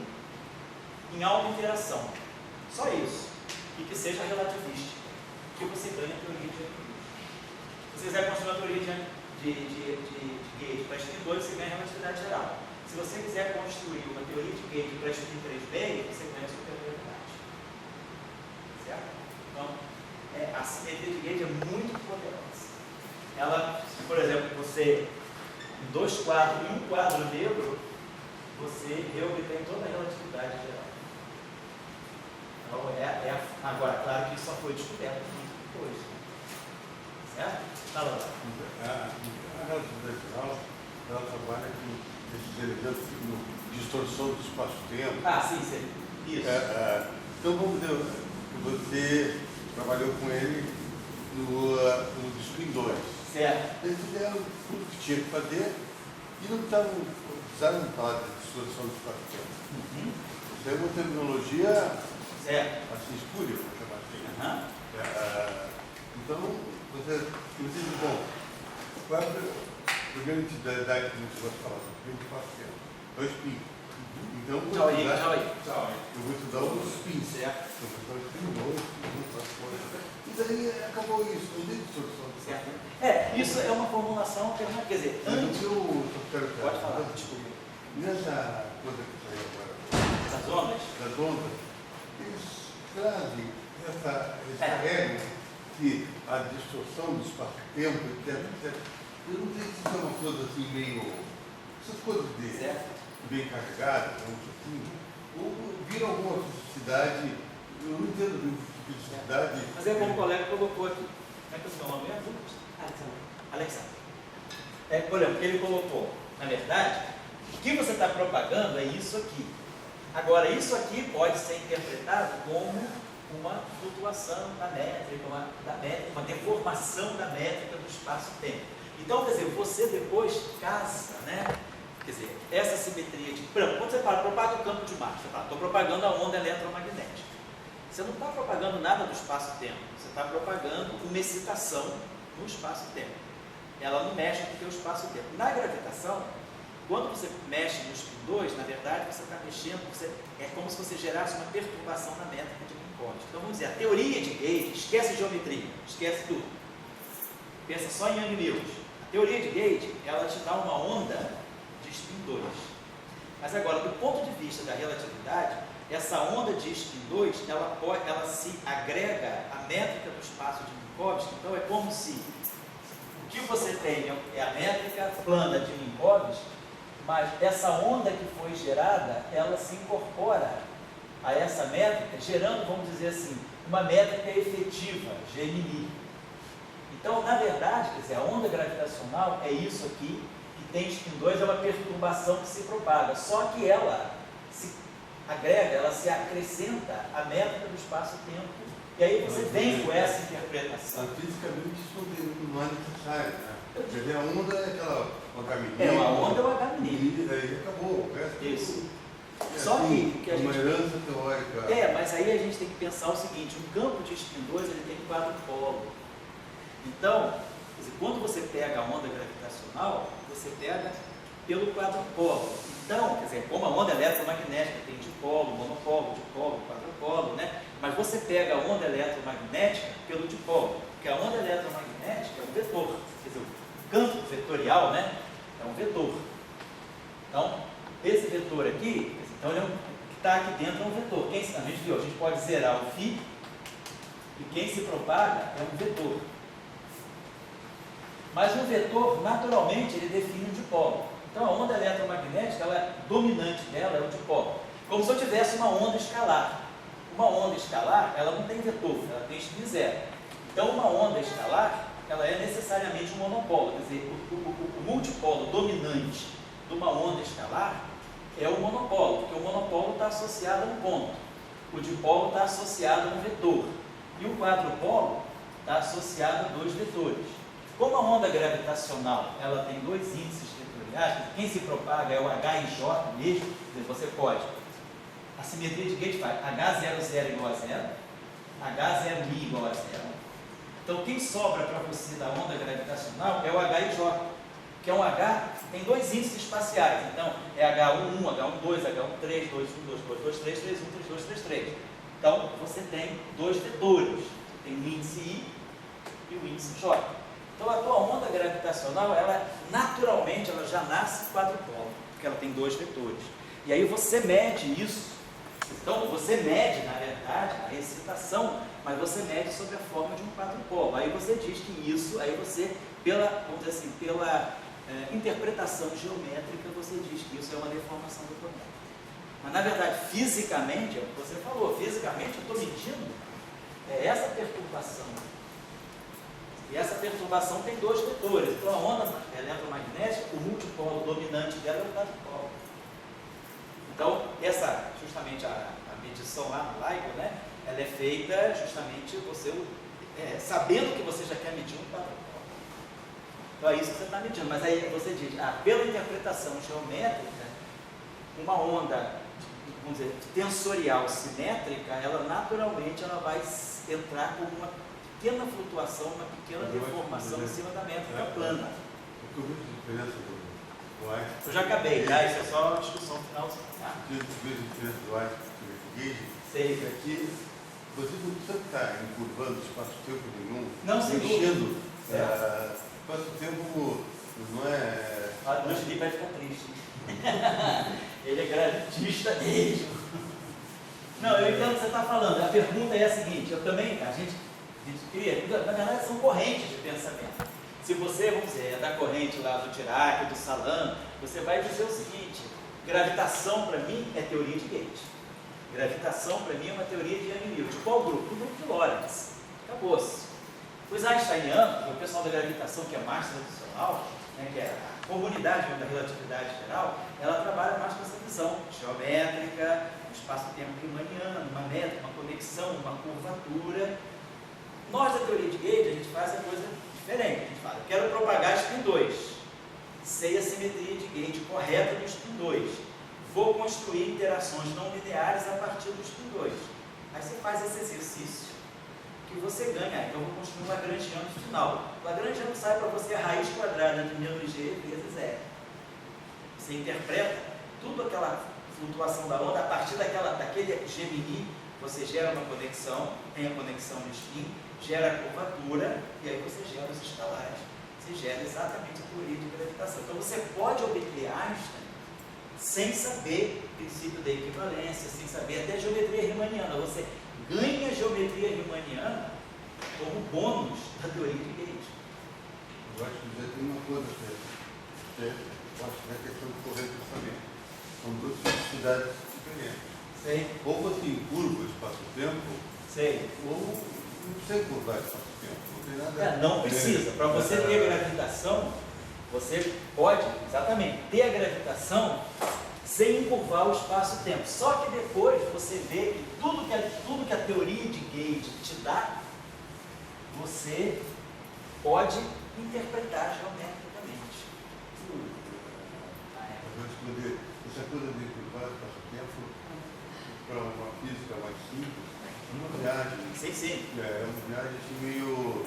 1 em alta interação. Só isso. E que seja relativística. Que você ganha a teoria de Yang-Mills. Se você quiser construir uma teoria de gauge para spin 2, você ganha a relatividade geral. Se você quiser construir uma teoria de gauge para spin 3 meio, você ganha a supergravidade. Certo? Então, a simetria de gauge é muito poderosa. Ela, por exemplo, você, em dois quadros e um quadro negro, você reobtém toda a relatividade geral. foi descoberta depois. Certo? Fala lá. A relatividade geral, ela trabalha com esses elementos de distorção do espaço-tempo. Ah, sim, sim. Isso. Então, vamos dizer que você trabalhou com ele no Spin 2. Certo. Eles fizeram tudo que tinha que fazer e não precisaram falar de distorção do espaço-tempo. Isso é uma terminologia Certo. assim, espúria, vou chamar assim. Então, você diz, bom, qual é a primeira entidade que você vai falar? O espaço-tempo. É o spin. Então, Tchau aí. eu vou estudar o spin. Certo. Eu vou estudar o spin 2, e daí acabou isso, não tem distorção do espaço-tempo. Isso é uma formulação alternada, quer dizer, antes. Pode falar, desculpa. Nessa coisa que saiu agora, Das ondas? eles trazem essa regra que a distorção do espaço-tempo, etc. Eu não sei se isso é uma coisa assim meio. Essas coisas bem carregadas, assim, ou vira alguma felicidade. Eu não entendo bem felicidade. Mas é como o colega colocou aqui. Como é que é o seu nome mesmo? Alexandre. Por exemplo, ele colocou, na verdade, o que você está propagando é isso aqui. Agora, isso aqui pode ser interpretado como uma flutuação da métrica, uma deformação da métrica do espaço-tempo. Então, quer dizer, você depois casa, né? Quer dizer, essa simetria de... Quando você fala, propaga o campo de Marx, você fala, estou propagando a onda eletromagnética. Você não está propagando nada do espaço-tempo, você está propagando uma excitação no espaço-tempo. Ela não mexe com o teu espaço-tempo. Na gravitação, quando você mexe no spin 2, na verdade, você está mexendo, é como se você gerasse uma perturbação na métrica de Minkowski. Então, vamos dizer, a teoria de Gauge, esquece geometria, esquece tudo. Pensa só em Young-Mills. A teoria de Gauge, ela te dá uma onda de spin 2. Mas agora, do ponto de vista da relatividade, essa onda de spin 2, ela se agrega à métrica do espaço de Minkowski. Então, é como se o que você tem é a métrica plana de Minkowski, mas essa onda que foi gerada, ela se incorpora a essa métrica, gerando, vamos dizer assim, uma métrica efetiva, GMI. Então, na verdade, quer dizer, a onda gravitacional é isso aqui, que tem spin 2, é uma perturbação que se propaga, só que ela se agrega, ela se acrescenta à métrica do espaço-tempo, e aí você vem com essa interpretação. Fisicamente isso não é necessário, né? Quer dizer, a onda é aquela H-mini. A onda é o H-mini. E daí acabou, o resto. Isso. É Só assim, que a uma gente... herança teórica. Mas aí a gente tem que pensar o seguinte, um campo de spin 2 ele tem 4 polos. Então, quer dizer, quando você pega a onda gravitacional, você pega pelo quadrupolo. Então, quer dizer, como a onda eletromagnética tem dipolo, monopolo, dipolo, quadrupolo, né? Mas você pega a onda eletromagnética pelo dipolo, porque a onda eletromagnética é um vetor, quer dizer, o campo vetorial, né? É um vetor. Então, esse vetor aqui, então ele que está aqui dentro é um vetor. A gente viu, a gente pode zerar o φ, e quem se propaga é um vetor. Mas um vetor, naturalmente, ele define um dipolo. Então, a onda eletromagnética, a dominante dela é o dipolo. Como se eu tivesse uma onda escalar. Uma onda escalar, ela não tem vetor, ela tem spin zero. Então, uma onda escalar, ela é necessariamente um monopolo. Quer dizer, o multipolo dominante de uma onda escalar é o monopolo, porque o monopolo está associado a um ponto. O dipolo está associado a um vetor. E o quadrupolo está associado a 2 vetores. Como a onda gravitacional ela tem 2 índices vetoriais, quem se propaga é o H e J mesmo, quer dizer, você pode. A simetria de Gauge faz H00 igual a 0, H0i igual a 0. Então, quem sobra para você da onda gravitacional é o H e J, que é um H, tem 2 índices espaciais. Então, é H11, H12, H13, 2, 1, 2, 2, 2, 3, 3, 1, 3, 2, 3, 3. Então, você tem 2 vetores. Tem o índice I e o índice J. Então, a tua onda gravitacional, ela naturalmente, ela já nasce quadrupolo, porque ela tem 2 vetores. E aí você mede isso. Então, você mede, na verdade, a excitação, mas você mede sob a forma de um quadrupolo. Aí você diz que isso, aí você, vamos dizer assim, pela interpretação geométrica, você diz que isso é uma deformação do planeta. Mas, na verdade, fisicamente, é o que você falou, fisicamente eu estou medindo É essa perturbação. E essa perturbação tem dois vetores. Então, a onda eletromagnética, o multipolo dominante dela é o quadrupolo. Então, justamente a medição lá no LIGO, né, ela é feita justamente você sabendo que você já quer medir um quadrupolo. Então, é isso que você está medindo. Mas aí você diz, pela interpretação geométrica, uma onda, vamos dizer, tensorial simétrica, ela naturalmente vai entrar com uma pequena flutuação, uma pequena deformação em cima da métrica plana. O que eu vejo a diferença do Einstein. Eu já acabei, tá? Isso é só a discussão final. Tá? Eu vejo a diferença do Einstein e do gauge. Sei. É que você não precisa estar encurvando espaço-tempo nenhum, Não, sem mexendo. Espaço-tempo não é. O Luiz vai ficar triste. Ele é gravitista mesmo. Não, eu entendo o que você está falando. A pergunta é a seguinte, a gente cria, na verdade são correntes de pensamento. Se você, vamos dizer, é da corrente lá do Dirac, do Salam, você vai dizer o seguinte: gravitação para mim é teoria de Gauge. Gravitação para mim é uma teoria de Young-Mills. De qual grupo? Do grupo de Lorentz. Acabou-se. Os einsteinianos, que é o pessoal da gravitação que é mais tradicional, né, que é a comunidade da relatividade geral, ela trabalha mais com essa visão geométrica, um espaço-tempo riemanniano, uma métrica, uma conexão, uma curvatura. Nós, da teoria de Gauge, a gente faz a coisa diferente. A gente fala, eu quero propagar spin 2, sei a simetria de Gauge correta do spin 2, vou construir interações não lineares a partir do spin 2. Aí você faz esse exercício que você ganha. Então, eu vou construir um lagrangiano final. O lagrangiano sai para você a raiz quadrada de μg vezes r. Você interpreta tudo aquela flutuação da onda a partir daquele Gemini, você gera uma conexão, tem a conexão de spin, gera a curvatura, e aí você gera os escalares. Você gera exatamente a teoria de gravitação. Então, você pode obter Einstein sem saber o princípio da equivalência, sem saber até geometria riemanniana. Você ganha geometria riemanniana como bônus da teoria de Gauge. Eu acho que já tem uma coisa que eu acho que é a questão do correto pensamento. São duas velocidades diferentes. Sei. Ou você encurva o espaço-tempo, Sei. ou não precisa encurvar o espaço-tempo. Não tem nada Não precisa. Para você ter gravitação, você pode, exatamente, ter a gravitação sem encurvar o espaço-tempo. Só que depois você vê que tudo que a teoria de Gauge te dá, você pode interpretar geometricamente. Eu vou responder essa coisa de encurvar o espaço-tempo para uma física mais simples. Uma viagem. Sim. É uma viagem assim, meio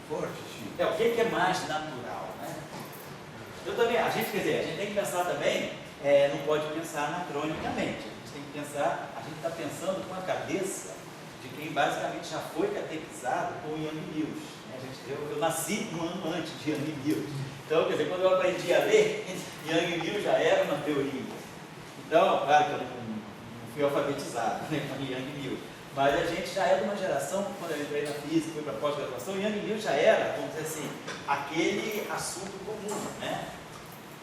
forte. Assim. O que é mais natural, né? Eu também, a gente tem que pensar também, não pode pensar anacronicamente. A gente tem que pensar, a gente está pensando com a cabeça de quem basicamente já foi catequizado com Young-Mills. Eu nasci um ano antes de Young-Mills. Então, quando eu aprendi a ler, Young-Mills já era uma teoria. Então, claro que eu não fui alfabetizado, né, com Young-Mills. Mas a gente já é de uma geração, quando eu entrei na física, fui para a pós-graduação, Young-Mills já era, vamos dizer assim, aquele assunto comum, né?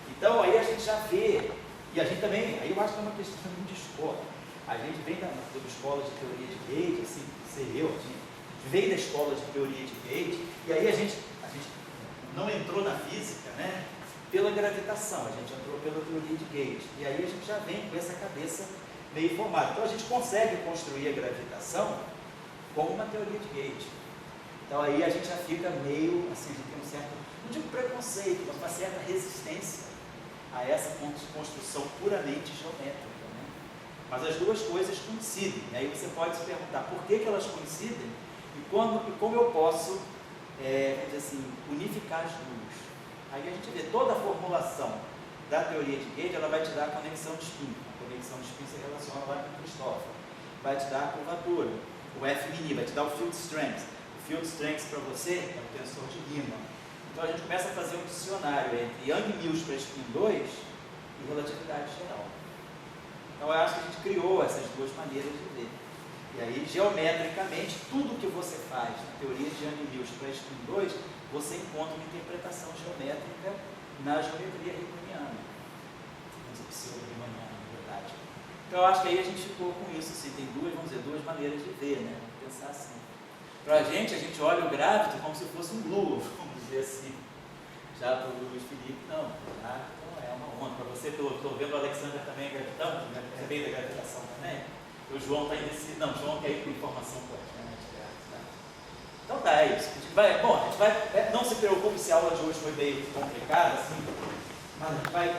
Então, aí a gente já vê, e a gente também, aí eu acho que é uma questão de escola. A gente vem da escola de teoria de Gauge, assim, a gente veio da escola de teoria de Gauge, e aí a gente não entrou na física, né, pela gravitação, a gente entrou pela teoria de Gauge, e aí a gente já vem com essa cabeça meio formada. Então a gente consegue construir a gravitação como uma teoria de Gauge. Então aí a gente já fica meio, assim, a gente tem um certo, não digo preconceito, mas uma certa resistência a essa construção puramente geométrica. Mas as duas coisas coincidem. E aí você pode se perguntar por que elas coincidem e como eu posso, vamos dizer assim, unificar as duas. Aí a gente vê toda a formulação da teoria de Gauge, ela vai te dar a conexão de spin. A conexão de spin se relaciona lá com o Cristóvão. Vai te dar a curvatura. O F-mini vai te dar o field strength. O field strength para você é o tensor de Riemann. Então a gente começa a fazer um dicionário entre Young-Mills para spin 2 e relatividade geral. Então, eu acho que a gente criou essas duas maneiras de ver. E aí, geometricamente, tudo que você faz na teoria de Young-Mills para spin 2, você encontra uma interpretação geométrica na geometria riemanniana. Pseudo-riemanniana, na verdade. Então eu acho que aí a gente ficou com isso, assim, tem duas maneiras de ver, né? Pensar assim. Para a gente olha o grávido como se fosse um globo, vamos dizer assim. Já para o Luiz Felipe, não, tá? Então é uma onda. Para você, estou vendo o Alexander também gravitando, você veio da gravitação também. O João está indeciso, não, o João quer ir com informação quântica. Então tá, é isso. A gente vai, não se preocupe se a aula de hoje foi meio complicada, assim, mas a gente vai